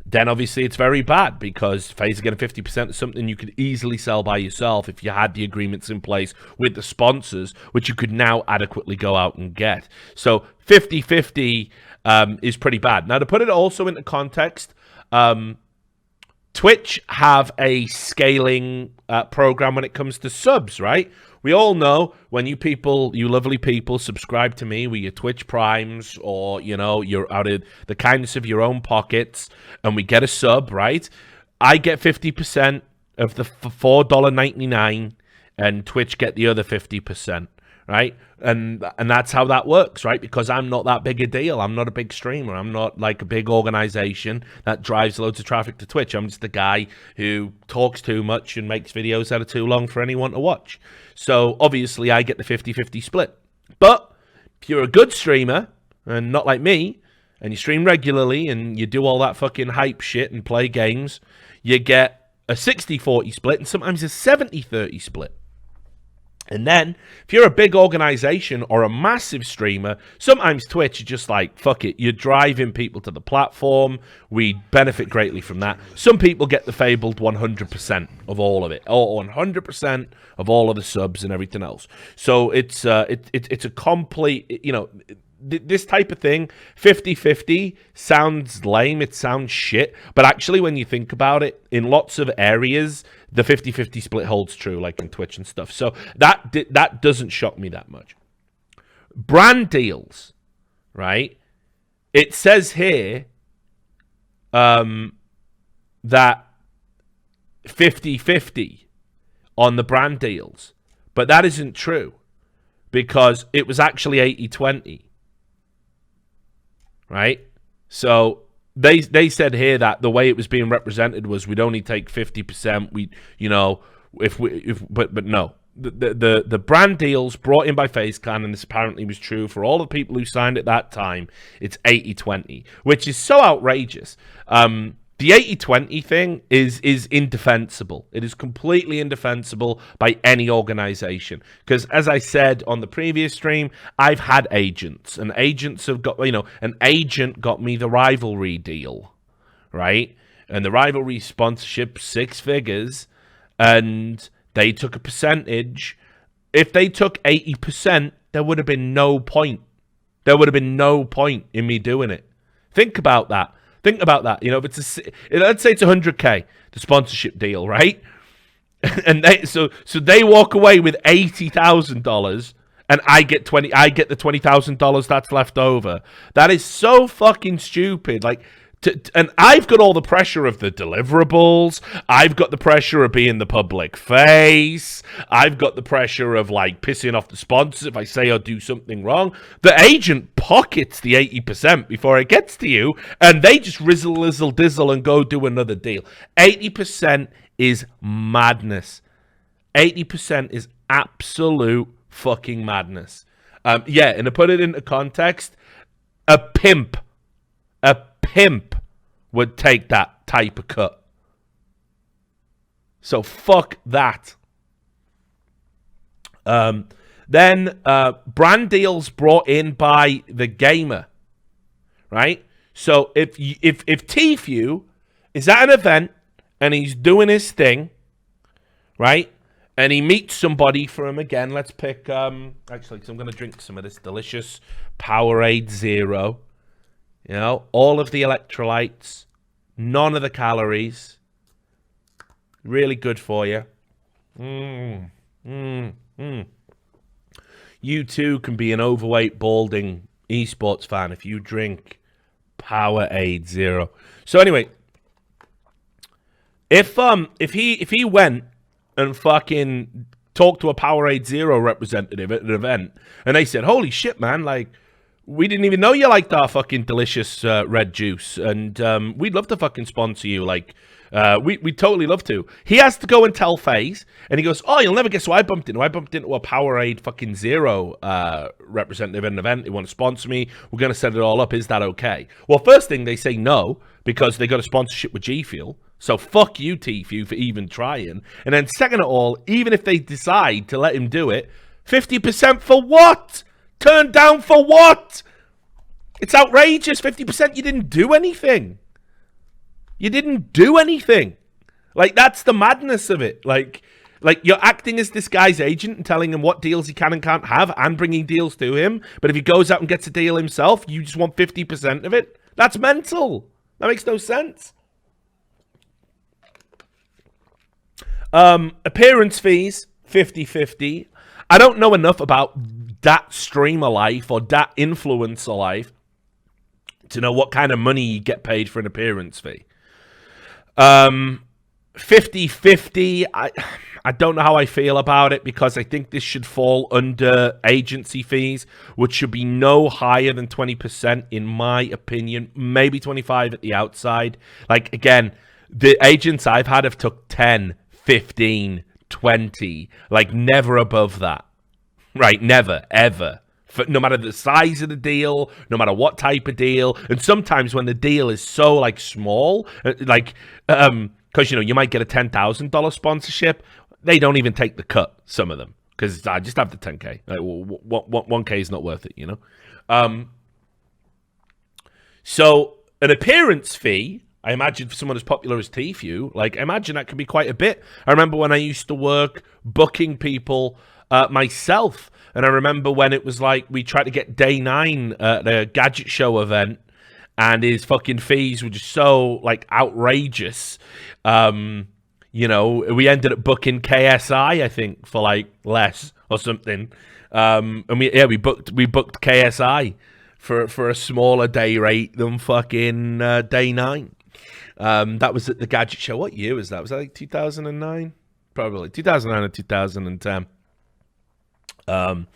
then obviously it's very bad because FaZe is getting 50% of something you could easily sell by yourself if you had the agreements in place with the sponsors, which you could now adequately go out and get. So 50-50 is pretty bad. Now, to put it also into context, Twitch have a scaling program when it comes to subs, right? We all know when you lovely people, subscribe to me with your Twitch Primes or, you're out of the kindness of your own pockets and we get a sub, right? I get 50% of the $4.99 and Twitch get the other 50%, right? And that's how that works, right? Because I'm not that big a deal. I'm not a big streamer. I'm not like a big organization that drives loads of traffic to Twitch. I'm just a guy who talks too much and makes videos that are too long for anyone to watch. So obviously I get the 50-50 split. But if you're a good streamer and not like me, and you stream regularly and you do all that fucking hype shit and play games, you get a 60-40 split and sometimes a 70-30 split. And then, if you're a big organization or a massive streamer, sometimes Twitch is just like, fuck it, you're driving people to the platform. We benefit greatly from that. Some people get the fabled 100% of all of it, or 100% of all of the subs and everything else. So it's a complete, this type of thing, 50-50, sounds lame, it sounds shit, but actually when you think about it, in lots of areas, the 50-50 split holds true, like in Twitch and stuff. So that doesn't shock me that much. Brand deals, right? It says here that 50-50 on the brand deals, but that isn't true because it was actually 80-20. Right? So they said here that the way it was being represented was we'd only take 50%. But no. The brand deals brought in by FaZe Clan, and this apparently was true for all the people who signed at that time, it's 80-20, which is so outrageous. The 80-20 thing is indefensible. It is completely indefensible by any organization. Because as I said on the previous stream, I've had agents. And agents have got, an agent got me the Rivalry deal. Right? And the Rivalry sponsorship, 6 figures. And they took a percentage. If they took 80%, there would have been no point. There would have been no point in me doing it. Think about that. Think about that. If let's say it's 100K, the sponsorship deal, right? And they walk away with $80,000, and I get the $20,000 that's left over. That is so fucking stupid. Like, and I've got all the pressure of the deliverables. I've got the pressure of being the public face. I've got the pressure of like pissing off the sponsors if I say or do something wrong. The agent pockets the 80% before it gets to you, and they just rizzle, dizzle, and go do another deal. 80% is madness. 80% is absolute fucking madness. Yeah, and to put it into context, a pimp would take that type of cut. So fuck that. Then brand deals brought in by the gamer, right? So if Tfue is at an event and he's doing his thing, right? And he meets somebody from, again, let's pick, actually, because I'm going to drink some of this delicious Powerade Zero. You know, all of the electrolytes, none of the calories. Really good for you. You too can be an overweight, balding eSports fan if you drink Powerade Zero. So anyway, if he went and fucking talked to a Powerade Zero representative at an event, and they said, "Holy shit, man! Like, we didn't even know you liked our fucking delicious red juice, and we'd love to fucking sponsor you. Like, we'd totally love to." He has to go and tell FaZe, and he goes, "Oh, you'll never guess who I bumped into. I bumped into a Powerade fucking Zero representative at an event. They want to sponsor me. We're going to set it all up. Is that okay?" Well, first thing, they say no, because they got a sponsorship with G Fuel. So fuck you, Tfue, for even trying. And then second of all, even if they decide to let him do it, 50% for what? Turned down for what? It's outrageous. 50%, you didn't do anything. You didn't do anything. Like, that's the madness of it. Like you're acting as this guy's agent and telling him what deals he can and can't have and bringing deals to him. But if he goes out and gets a deal himself, you just want 50% of it? That's mental. That makes no sense. Appearance fees, 50-50. I don't know enough about that streamer life or that influencer life to know what kind of money you get paid for an appearance fee. 50-50. I don't know how I feel about it, because I think this should fall under agency fees, which should be no higher than 20% in my opinion. Maybe 25 at the outside. Like, again, the agents I've had have took 10, 15, 20, like never above that, right? Never, ever. For, no matter the size of the deal, no matter what type of deal. And sometimes when the deal is so like small, like, because, you know, you might get a $10,000 sponsorship, they don't even take the cut, some of them, because I just have the 10K. Like, 1K is not worth it, you know? So an appearance fee, I imagine for someone as popular as Tfue, like, I imagine that could be quite a bit. I remember when I used to work booking people myself, and I remember when it was like we tried to get Day 9 at a gadget show event, and his fucking fees were just so, like, outrageous. You know, we ended up booking KSI, I think, for, like, less or something. And we booked KSI for a smaller day rate than fucking Day 9. That was at the gadget show. What year was that? Was that like 2009? Probably 2009 or 2010. So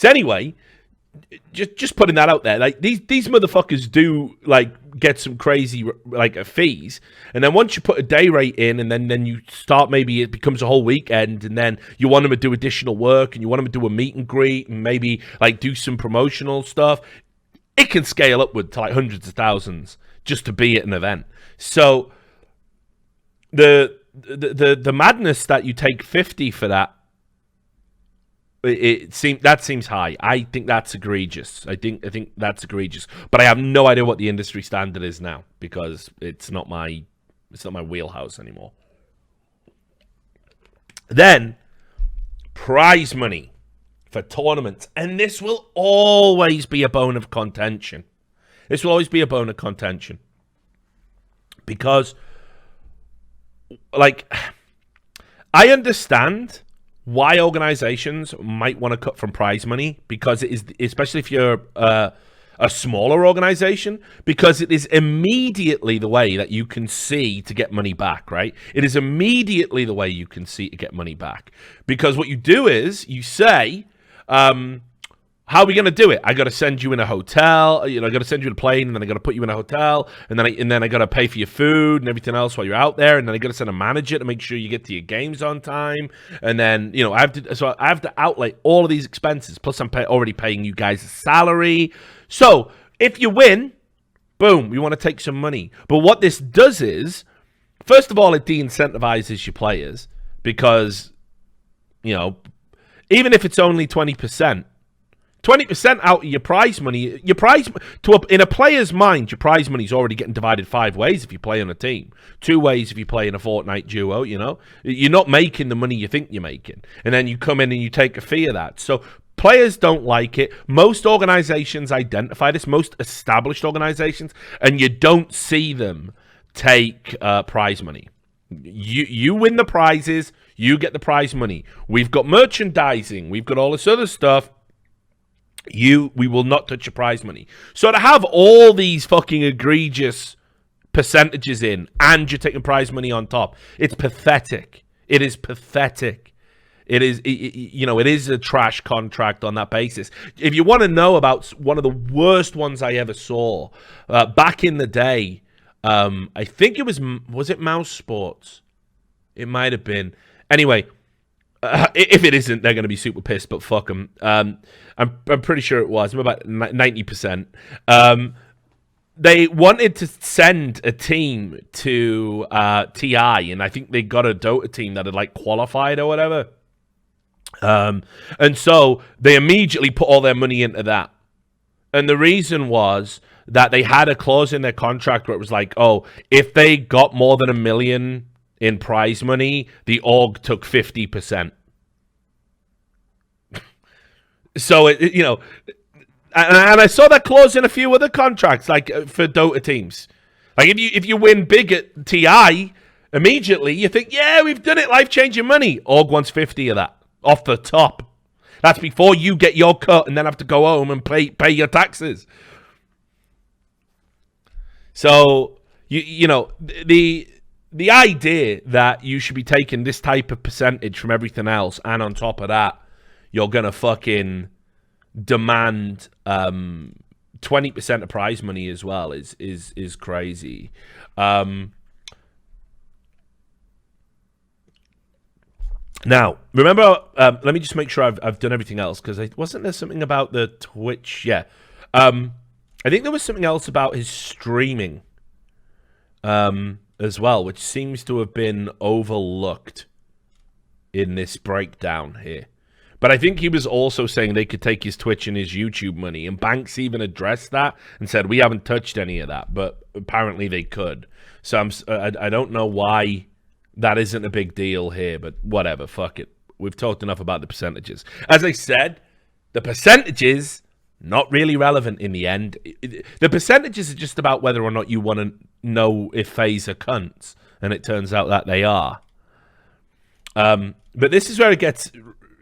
anyway, just putting that out there. Like, these motherfuckers do, like, get some crazy, like, fees, and then once you put a day rate in, and then you start, maybe it becomes a whole weekend, and then you want them to do additional work, and you want them to do a meet and greet, and maybe like do some promotional stuff. It can scale upward to like hundreds of thousands just to be at an event. So the madness that you take 50 for that, that seems high. I think that's egregious. I think that's egregious. But I have no idea what the industry standard is now, because it's not my wheelhouse anymore. Then prize money for tournaments, and this will always be a bone of contention. Because, like, I understand why organizations might want to cut from prize money, because it is, especially if you're a smaller organization, because it is immediately the way that you can see to get money back, right? It is immediately the way you can see to get money back. Because what you do is you say, how are we going to do it? I got to send you in a hotel, you know, I got to send you in a plane, and then I got to put you in a hotel, and then I got to pay for your food and everything else while you're out there, and then I got to send a manager to make sure you get to your games on time, and then, you know, I have to outlay all of these expenses, plus I'm already paying you guys a salary. So if you win, boom, we want to take some money. But what this does is, first of all, it de-incentivizes your players, because, you know, even if it's only 20%, 20% out of your prize money, in a player's mind, your prize money is already getting divided 5 ways if you play on a team. 2 ways if you play in a Fortnite duo, you know. You're not making the money you think you're making. And then you come in and you take a fee of that. So players don't like it. Most organizations identify this, most established organizations, and you don't see them take prize money. You win the prizes, you get the prize money. We've got merchandising, we've got all this other stuff. We will not touch your prize money. So to have all these fucking egregious percentages in, and you're taking prize money on top, it's pathetic. It is pathetic. It is, you know, it is a trash contract on that basis. If you want to know about one of the worst ones I ever saw, back in the day, I think it was it Mouse Sports? It might have been. Anyway, if it isn't, they're going to be super pissed, but fuck them. I'm pretty sure it was. I'm about 90%. They wanted to send a team to TI, and I think they got a Dota team that had, like, qualified or whatever. And so they immediately put all their money into that. And the reason was that they had a clause in their contract where it was like, oh, if they got more than $1 million in prize money, the org took 50%. So, you know, and I saw that clause in a few other contracts, like for Dota teams. Like if you win big at TI, immediately you think, yeah, we've done it, life-changing money. Org wants 50 of that off the top. That's before you get your cut and then have to go home and pay your taxes. So, you know, the idea that you should be taking this type of percentage from everything else, and on top of that, you're going to fucking demand 20% of prize money as well is crazy. Now, remember, let me just make sure I've done everything else, because wasn't there something about the Twitch? Yeah. I think there was something else about his streaming as well, which seems to have been overlooked in this breakdown here. But I think he was also saying they could take his Twitch and his YouTube money, and banks even addressed that and said, we haven't touched any of that, but apparently they could. So I don't know why that isn't a big deal here, but whatever, fuck it. We've talked enough about the percentages. As I said, the percentages, not really relevant in the end. The percentages are just about whether or not you want to know if FaZe are cunts, and it turns out that they are. But this is where it gets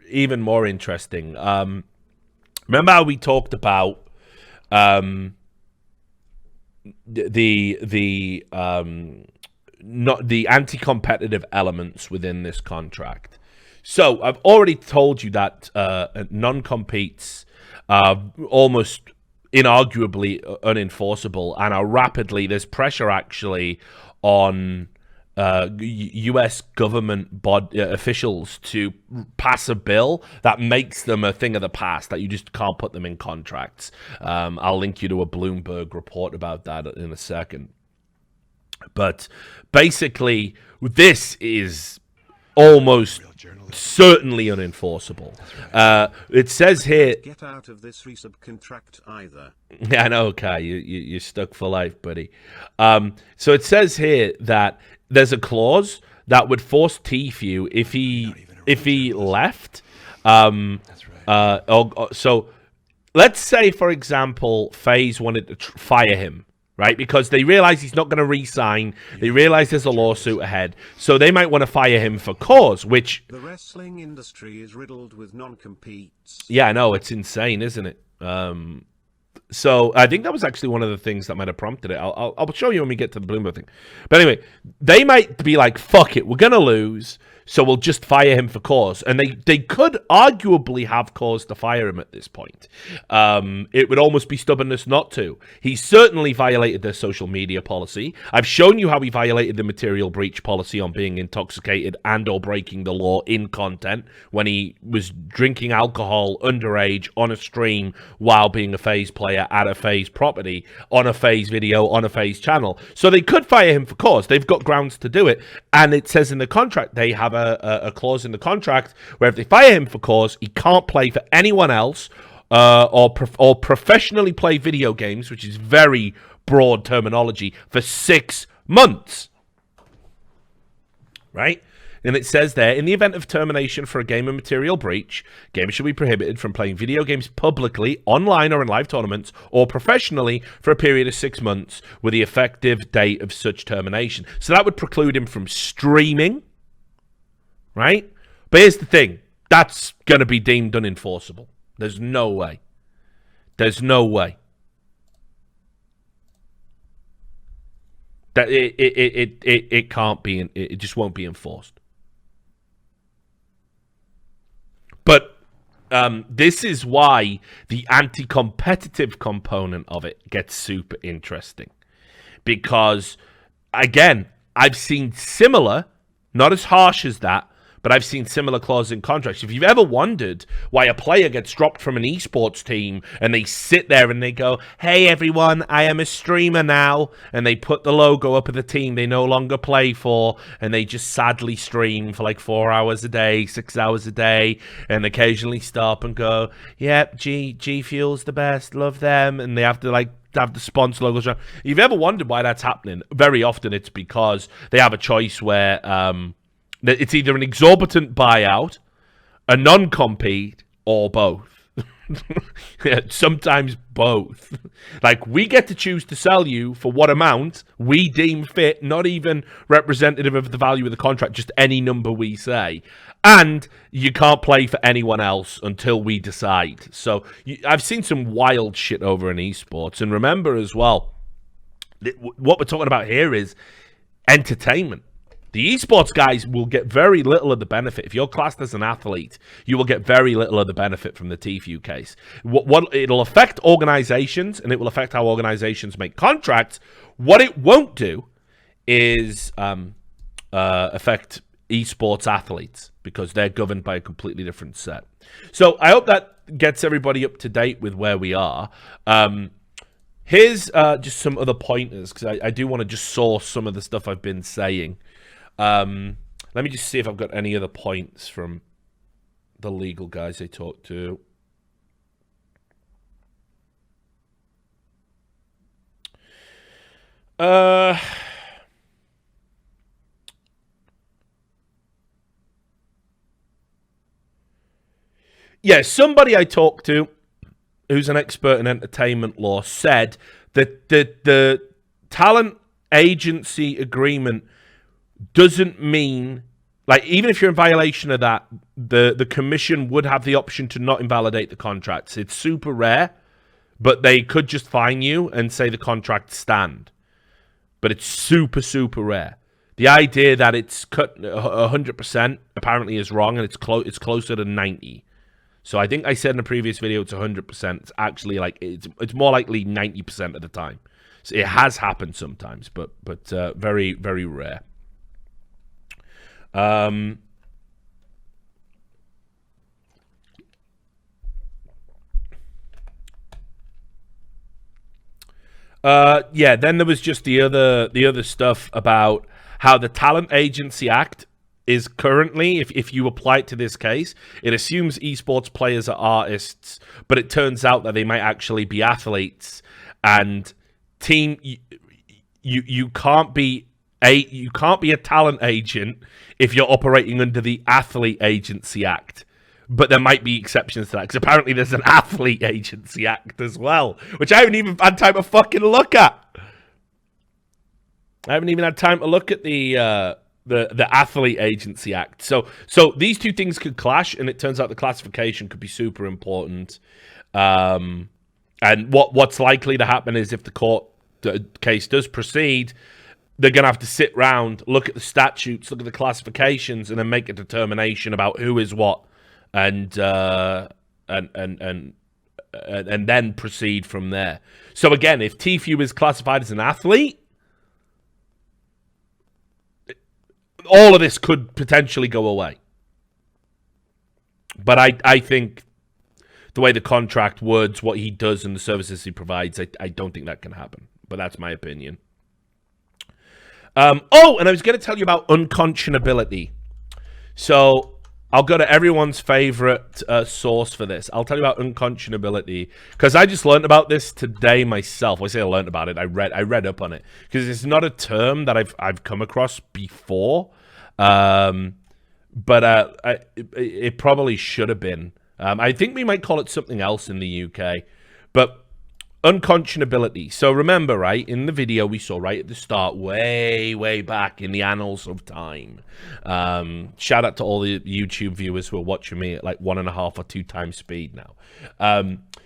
even more interesting. Remember how we talked about not the anti-competitive elements within this contract? So I've already told you that non-competes are almost inarguably unenforceable and are rapidly, there's pressure actually on US government officials to pass a bill that makes them a thing of the past, that you just can't put them in contracts. I'll link you to a Bloomberg report about that in a second. But basically, this is almost certainly unenforceable. It says here... Get out of this resub contract either. Yeah, I know, Kai. You're stuck for life, buddy. So it says here that there's a clause that would force Tfue if he left. That's right. So let's say, for example, FaZe wanted to fire him right? Because they realize he's not going to re-sign. They realize there's a lawsuit ahead. So they might want to fire him for cause, which... The wrestling industry is riddled with non-competes. Yeah, I know. It's insane, isn't it? So I think that was actually one of the things that might have prompted it. I'll show you when we get to the Bloomberg thing. But anyway, they might be like, fuck it, we're going to lose, so we'll just fire him for cause. And they could arguably have cause to fire him at this point. It would almost be stubbornness not to. He certainly violated their social media policy. I've shown you how he violated the material breach policy on being intoxicated and or breaking the law in content when he was drinking alcohol underage on a stream while being a FaZe player at a FaZe property, on a FaZe video, on a FaZe channel. So they could fire him for cause. They've got grounds to do it. And it says in the contract, they have a clause in the contract where if they fire him for cause, he can't play for anyone else or professionally play video games, which is very broad terminology, for 6 months. Right? And it says there, in the event of termination for a gamer material breach, gamers should be prohibited from playing video games publicly, online or in live tournaments, or professionally for a period of 6 months with the effective date of such termination. So that would preclude him from streaming, right? But here's the thing. That's going to be deemed unenforceable. There's no way. There's no way. That it can't be, it just won't be enforced. But this is why the anti-competitive component of it gets super interesting. Because, again, I've seen similar, not as harsh as that, but I've seen similar clauses in contracts. If you've ever wondered why a player gets dropped from an eSports team and they sit there and they go, hey, everyone, I am a streamer now, and they put the logo up of the team they no longer play for, and they just sadly stream for like 4 hours a day, 6 hours a day, and occasionally stop and go, yep, G Fuel's the best, love them, and they have to like have the sponsor logos around. If you've ever wondered why that's happening, very often it's because they have a choice where it's either an exorbitant buyout, a non-compete, or both. Yeah, sometimes both. Like, we get to choose to sell you for what amount we deem fit, not even representative of the value of the contract, just any number we say. And you can't play for anyone else until we decide. So I've seen some wild shit over in esports. And remember as well, what we're talking about here is entertainment. The esports guys will get very little of the benefit. If you're classed as an athlete, you will get very little of the benefit from the Tfue case. What it'll affect organizations, and it will affect how organizations make contracts. What it won't do is affect esports athletes, because they're governed by a completely different set. So I hope that gets everybody up to date with where we are. Here's just some other pointers, because I do want to just source some of the stuff I've been saying. Let me just see if I've got any other points from the legal guys I talked to. Yeah, somebody I talked to who's an expert in entertainment law said that the talent agency agreement doesn't mean, like, even if you're in violation of that, the commission would have the option to not invalidate the contracts. It's super rare, but they could just fine you and say the contracts stand. But it's super, super rare. The idea that it's cut 100% apparently is wrong, and it's closer to 90. So I think I said in a previous video it's 100%. It's actually like it's more likely 90% of the time. So it has happened sometimes, but very, very rare. Yeah, then there was just the other stuff about how the Talent Agency Act is currently, if you apply it to this case, it assumes esports players are artists, but it turns out that they might actually be athletes. And you can't be a talent agent if you're operating under the Athlete Agency Act. But there might be exceptions to that, because apparently there's an Athlete Agency Act as well, which I haven't even had time to fucking look at. I haven't even had time to look at the Athlete Agency Act. So these two things could clash, and it turns out the classification could be super important. And what's likely to happen is if the court case does proceed, they're going to have to sit round, look at the statutes, look at the classifications, and then make a determination about who is what, and then proceed from there. So again, if Tfue is classified as an athlete, all of this could potentially go away. But I think the way the contract words what he does and the services he provides, I don't think that can happen. But that's my opinion. And I was going to tell you about unconscionability. So I'll go to everyone's favorite source for this. I'll tell you about unconscionability because I just learned about this today myself. I say I learned about it. I read up on it because it's not a term that I've come across before, but it probably should have been. I think we might call it something else in the UK, but unconscionability. So remember, right, in the video we saw right at the start, way back in the annals of time. Shout out to all the YouTube viewers who are watching me at like 1.5 or 2 times speed now.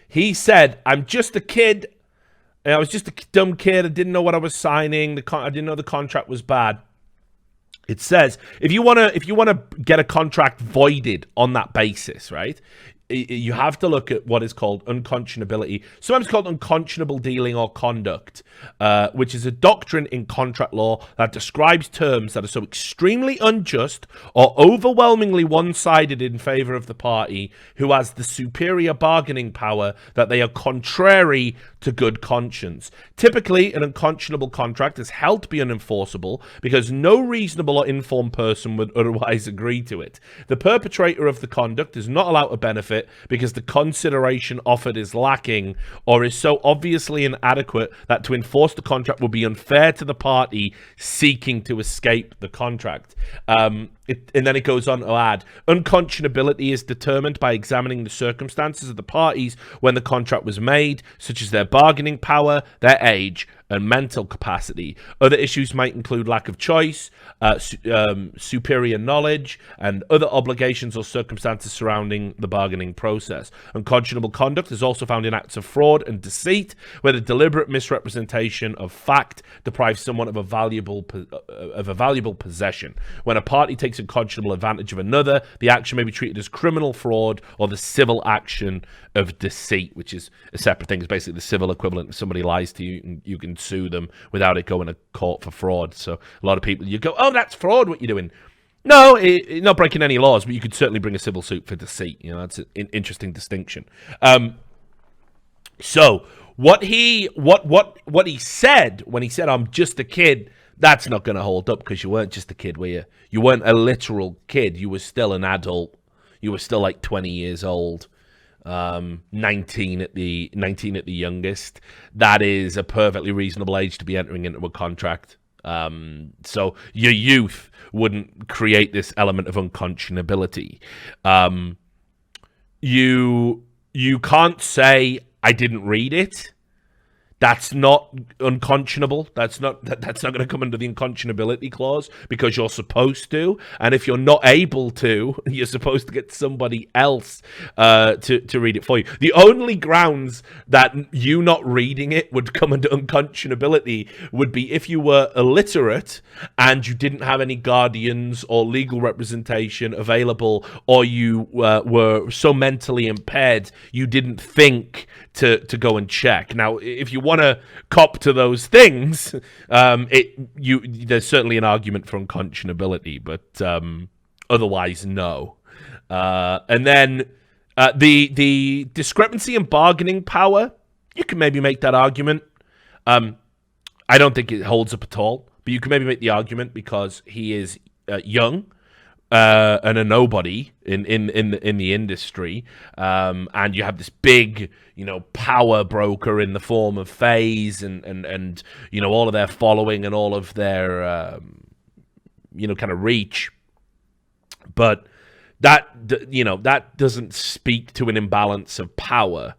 He said, "I'm just a kid. I was just a dumb kid. I didn't know what I was signing. I didn't know the contract was bad." It says if you wanna get a contract voided on that basis, right? You have to look at what is called unconscionability, sometimes called unconscionable dealing or conduct, which is a doctrine in contract law that describes terms that are so extremely unjust or overwhelmingly one-sided in favor of the party who has the superior bargaining power that they are contrary to good conscience. Typically, an unconscionable contract is held to be unenforceable because no reasonable or informed person would otherwise agree to it. The perpetrator of the conduct is not allowed to benefit because the consideration offered is lacking or is so obviously inadequate that to enforce the contract would be unfair to the party seeking to escape the contract. And then it goes on to add, unconscionability is determined by examining the circumstances of the parties when the contract was made, such as their bargaining power, their age, and mental capacity. Other issues might include lack of choice, superior knowledge, and other obligations or circumstances surrounding the bargaining process. Unconscionable conduct is also found in acts of fraud and deceit, where the deliberate misrepresentation of fact deprives someone of a valuable possession. When a party takes unconscionable advantage of another, the action may be treated as criminal fraud or the civil action of deceit, which is a separate thing. It's basically the civil equivalent. If somebody lies to you, and you can sue them without it going to court for fraud. So a lot of people, you go, "Oh, that's fraud, what you're doing." No, not breaking any laws, but you could certainly bring a civil suit for deceit. You know, that's an interesting distinction. So what he said when he said, "I'm just a kid," that's not going to hold up because you weren't just a kid, were you? You weren't a literal kid. You were still an adult. You were still like 20 years old. 19 at the youngest. That is a perfectly reasonable age to be entering into a contract. So your youth wouldn't create this element of unconscionability. You can't say I didn't read it. That's not unconscionable. That's not going to come under the unconscionability clause because you're supposed to. And if you're not able to, you're supposed to get somebody else to read it for you. The only grounds that you not reading it would come under unconscionability would be if you were illiterate and you didn't have any guardians or legal representation available, or you were so mentally impaired you didn't think to go and check. Now, if you want to cop to those things, there's certainly an argument for unconscionability, but otherwise, no. And then the discrepancy in bargaining power, you can maybe make that argument. I don't think it holds up at all, but you can maybe make the argument because he is young. And a nobody in the industry, and you have this big, power broker in the form of FaZe and all of their following and all of their kind of reach, but that doesn't speak to an imbalance of power.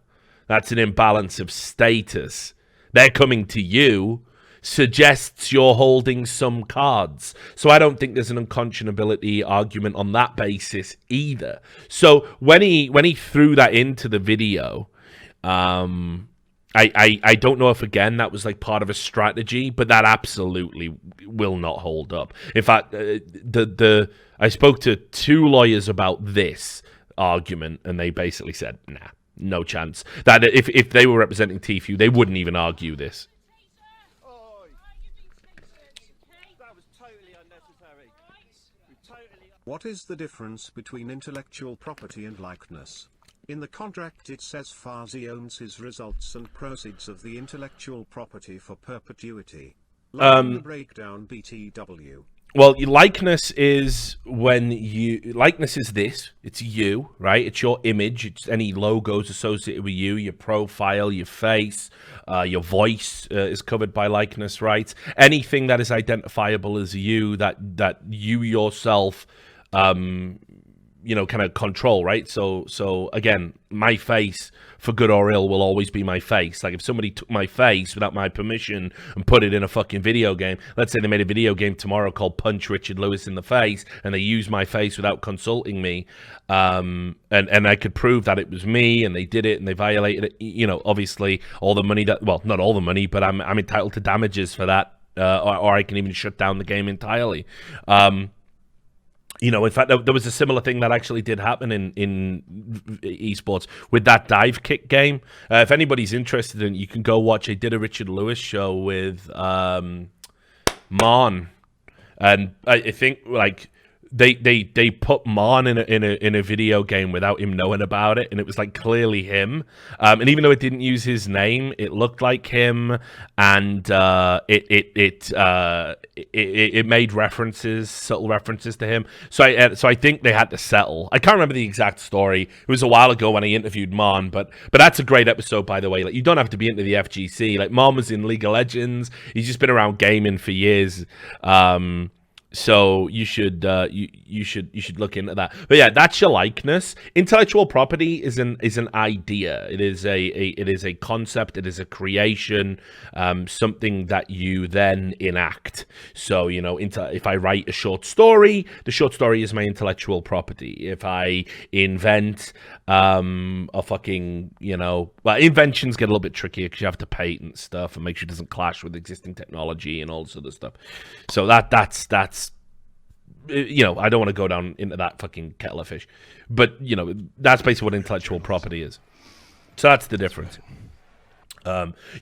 That's an imbalance of status. They're coming to you suggests you're holding some cards. So I don't think there's an unconscionability argument on that basis either. So when he threw that into the video, I don't know if, again, that was like part of a strategy, but that absolutely will not hold up. In fact, I spoke to 2 lawyers about this argument, and they basically said, nah, no chance. That if they were representing Tfue, they wouldn't even argue this. What is the difference between intellectual property and likeness? In the contract it says Fazi owns his results and proceeds of the intellectual property for perpetuity. Like the breakdown BTW. Well, your likeness is likeness is this. It's you, right? It's your image. It's any logos associated with you, your profile, your face, your voice is covered by likeness rights. Anything that is identifiable as you, that you yourself, kind of control, right? So again, my face, for good or ill, will always be my face. Like if somebody took my face without my permission and put it in a fucking video game, let's say they made a video game tomorrow called Punch Richard Lewis in the Face, and they used my face without consulting me, and I could prove that it was me, and they did it, and they violated it, obviously all the money well, not all the money, but I'm entitled to damages for that, or I can even shut down the game entirely. In fact, there was a similar thing that actually did happen in eSports with that dive kick game. If anybody's interested in it, you can go watch. I did a Richard Lewis show with Mon, and I think like they put Mon in a video game without him knowing about it, and it was like clearly him. And even though it didn't use his name, it looked like him, and it made subtle references to him. So I think they had to settle. I can't remember the exact story. It was a while ago when I interviewed Mon, but that's a great episode, by the way. Like, you don't have to be into the FGC. Like, Mon was in League of Legends. He's just been around gaming for years. So you should look into that. But yeah, that's your likeness. Intellectual property is an idea. It is a concept. It is a creation, something that you then enact. So if I write a short story, the short story is my intellectual property. If I invent a fucking inventions get a little bit trickier because you have to patent stuff and make sure it doesn't clash with existing technology and all this other stuff. So that's I don't want to go down into that fucking kettle of fish, but that's basically what intellectual property is. So that's the difference.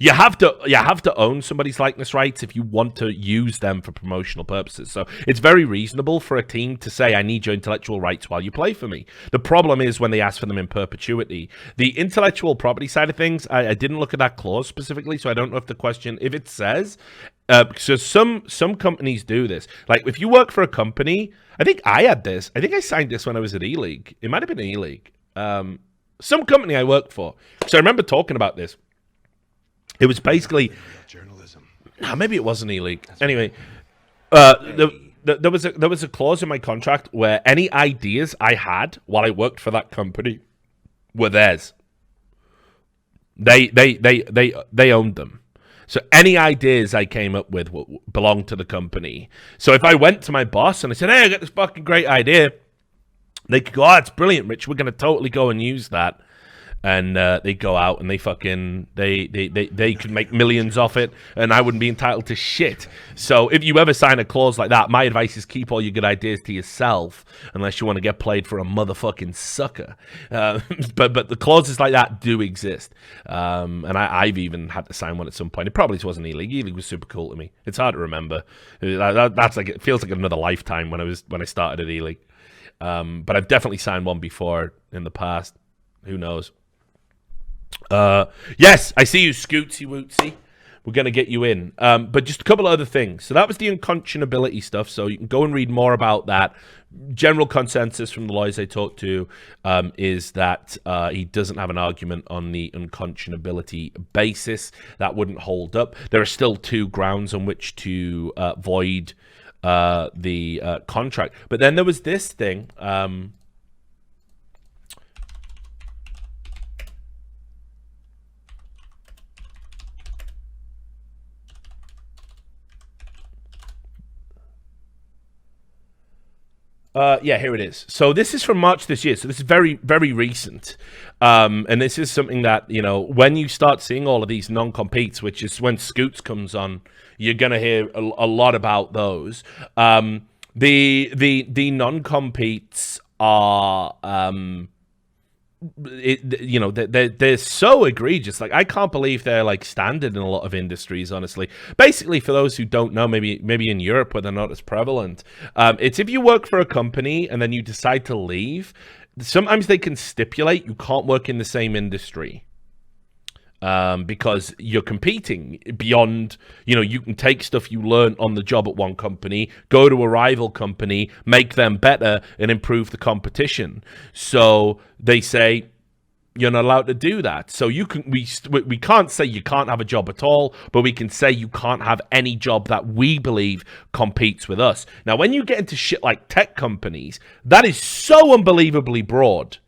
You have to own somebody's likeness rights if you want to use them for promotional purposes. So it's very reasonable for a team to say, I need your intellectual rights while you play for me. The problem is when they ask for them in perpetuity. The intellectual property side of things, I didn't look at that clause specifically, so I don't know if it says, because some companies do this. Like if you work for a company, I think I had this. I think I signed this when I was at E-League. It might have been E-League. Some company I worked for. So I remember talking about this. It was basically journalism. No, maybe it wasn't E-League. Anyway, there was a clause in my contract where any ideas I had while I worked for that company were theirs. They owned them. So any ideas I came up with belonged to the company. So if I went to my boss and I said, "Hey, I got this fucking great idea," they could go, "Oh, it's brilliant, Rich. We're going to totally go and use that." And they go out and they could make millions off it, and I wouldn't be entitled to shit. So if you ever sign a clause like that, my advice is keep all your good ideas to yourself, unless you want to get played for a motherfucking sucker. But the clauses like that do exist, and I've even had to sign one at some point. It probably wasn't E-League. E-League was super cool to me. It's hard to remember. That's like, it feels like another lifetime when I started at E-League. But I've definitely signed one before in the past. Who knows? Yes, I see you, Scootsy Wootsy. We're going to get you in. But just a couple of other things. So that was the unconscionability stuff. So you can go and read more about that. General consensus from the lawyers I talked to is that he doesn't have an argument on the unconscionability basis. That wouldn't hold up. There are still 2 grounds on which to void the contract. But then there was this thing. Yeah, here it is. So this is from March this year. So this is very, very recent. And this is something that, you know, when you start seeing all of these non-competes, which is when Scoots comes on, you're going to hear a lot about those. The non-competes are... you know, they're so egregious. Like, I can't believe they're like standard in a lot of industries, honestly. Basically, for those who don't know, maybe in Europe where they're not as prevalent, it's if you work for a company and then you decide to leave, sometimes they can stipulate you can't work in the same industry. Because you're competing beyond, you know, you can take stuff you learn on the job at one company, go to a rival company, make them better, and improve the competition. So they say you're not allowed to do that. So we can't say you can't have a job at all, but we can say you can't have any job that we believe competes with us. Now, when you get into shit like tech companies, that is so unbelievably broad,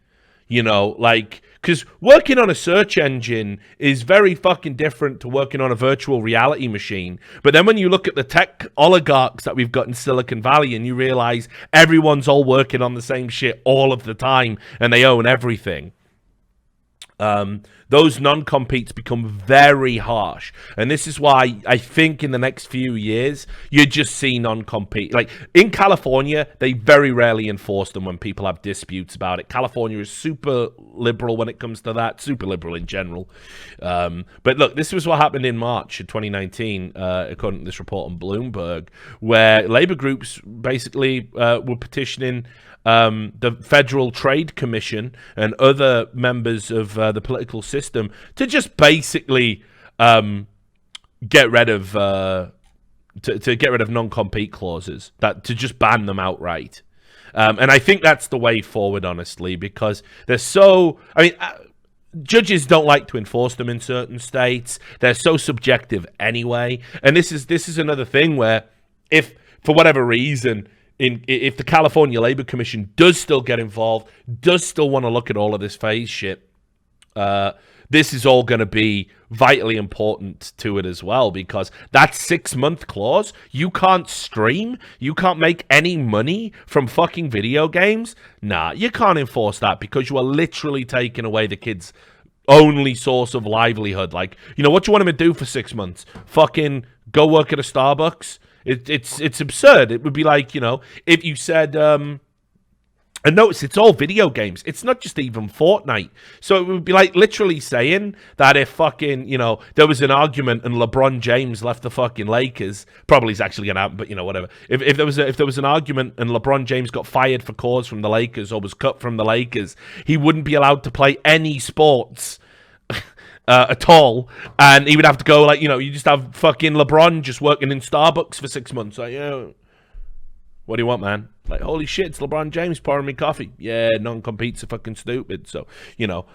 you know, like... Because working on a search engine is very fucking different to working on a virtual reality machine. But then when you look at the tech oligarchs that we've got in Silicon Valley and you realize everyone's all working on the same shit all of the time and they own everything, those non-competes become very harsh. And this is why I think in the next few years, you just see non-compete. Like, in California, they very rarely enforce them when people have disputes about it. California is super liberal when it comes to that, super liberal in general. But look, this was what happened in March of 2019, according to this report on Bloomberg, where labor groups basically were petitioning the Federal Trade Commission and other members of the political system to just basically get rid of to get rid of non-compete clauses, to just ban them outright. And I think that's the way forward, honestly, because they're so... I mean... judges don't like to enforce them in certain states. They're so subjective anyway. And this is another thing where if, for whatever reason... If the California Labor Commission does still get involved, does still want to look at all of this phase shit, this is all going to be vitally important to it as well, because that 6-month clause, you can't stream, you can't make any money from fucking video games. Nah, you can't enforce that because you are literally taking away the kids' only source of livelihood. Like, you know, what do you want them to do for 6 months? Fucking go work at a Starbucks? It's absurd. It would be like, you know, if you said, and notice it's all video games. It's not just even Fortnite. So it would be like literally saying that if fucking, you know, there was an argument and LeBron James left the fucking Lakers, probably is actually gonna happen, but you know, whatever. If there was an argument and LeBron James got fired for cause from the Lakers or was cut from the Lakers, he wouldn't be allowed to play any sports. At all, and he would have to go, like, you know, you just have fucking LeBron just working in Starbucks for 6 months. Like, you know, what do you want, man? Like, holy shit, it's LeBron James pouring me coffee. Yeah, non-competes are fucking stupid. So, you know,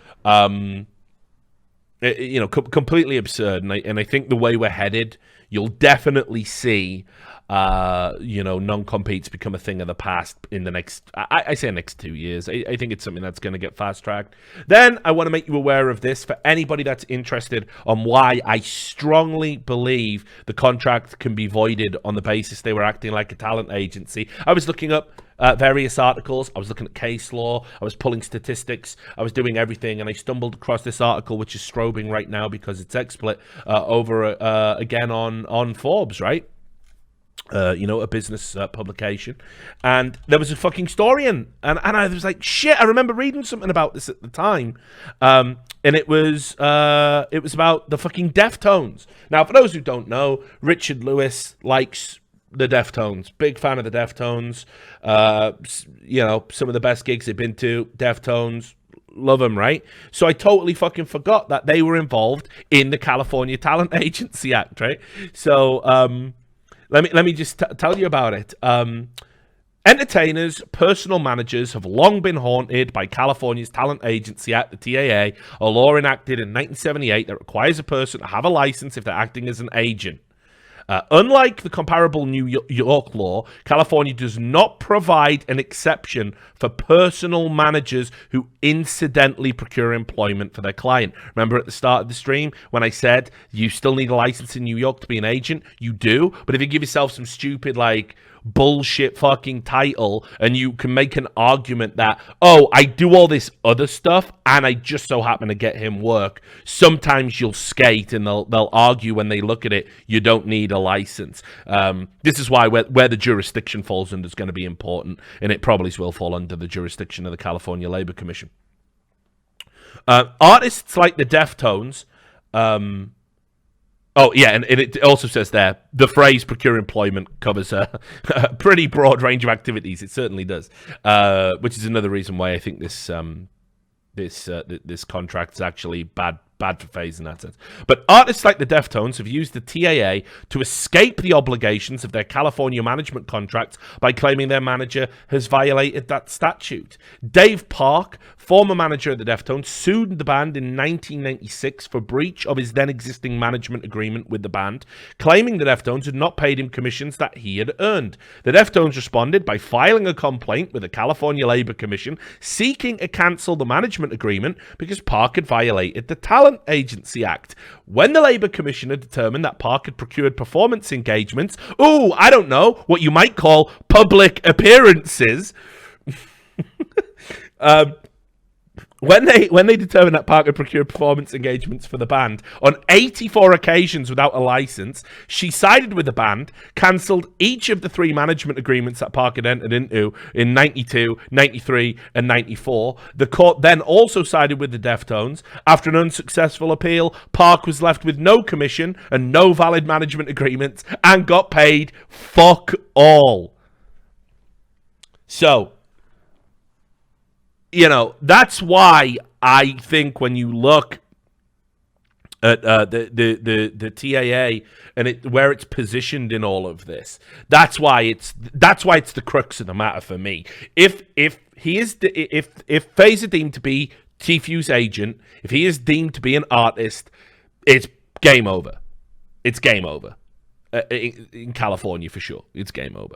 completely absurd. And I think the way we're headed, you'll definitely see, non-competes become a thing of the past in the next, I say next 2 years. I think it's something that's going to get fast-tracked. Then I want to make you aware of this for anybody that's interested on why I strongly believe the contract can be voided on the basis they were acting like a talent agency. I was looking up various articles. I was looking at case law. I was pulling statistics. I was doing everything, and I stumbled across this article, which is strobing right now because it's XSplit, again on Forbes, right? A business publication, and there was a fucking story and I was like, shit, I remember reading something about this at the time, and it was about the fucking Deftones. Now, for those who don't know, Richard Lewis likes the Deftones, big fan of the Deftones. Some of the best gigs they've been to, Deftones, love them, right? So I totally fucking forgot that they were involved in the California Talent Agency Act, right? So let me just tell you about it. Entertainers, personal managers have long been haunted by California's Talent Agency Act, the TAA, a law enacted in 1978 that requires a person to have a license if they're acting as an agent. Unlike the comparable New York law, California does not provide an exception for personal managers who incidentally procure employment for their client. Remember at the start of the stream when I said you still need a license in New York to be an agent? You do, but if you give yourself some stupid, like, bullshit fucking title, and you can make an argument that, oh, I do all this other stuff and I just so happen to get him work, sometimes you'll skate, and they'll argue when they look at it, you don't need a license. This is why where the jurisdiction falls under is going to be important, and it probably will fall under the jurisdiction of the California Labor Commission. Artists like the Deftones, oh, yeah, and it also says there, the phrase procure employment covers a pretty broad range of activities. It certainly does, which is another reason why I think this contract is actually bad for FaZe in that sense. But artists like the Deftones have used the TAA to escape the obligations of their California management contracts by claiming their manager has violated that statute. Dave Park, former manager of the Deftones, sued the band in 1996 for breach of his then existing management agreement with the band, claiming the Deftones had not paid him commissions that he had earned. The Deftones responded by filing a complaint with the California Labor Commission, seeking to cancel the management agreement because Park had violated the Talent Agency Act. When the Labor Commissioner determined that Park had procured performance engagements, I don't know, what you might call public appearances, when they determined that Park had procured performance engagements for the band on 84 occasions without a license, she sided with the band, cancelled each of the 3 management agreements that Park had entered into in 92, 93, and 94. The court then also sided with the Deftones. After an unsuccessful appeal, Park was left with no commission and no valid management agreements and got paid fuck all. So, that's why I think when you look at the TAA and where it's positioned in all of this, that's why it's the crux of the matter for me. If FaZe is deemed to be Tfue's agent, if he is deemed to be an artist, it's game over. It's game over in California for sure. It's game over.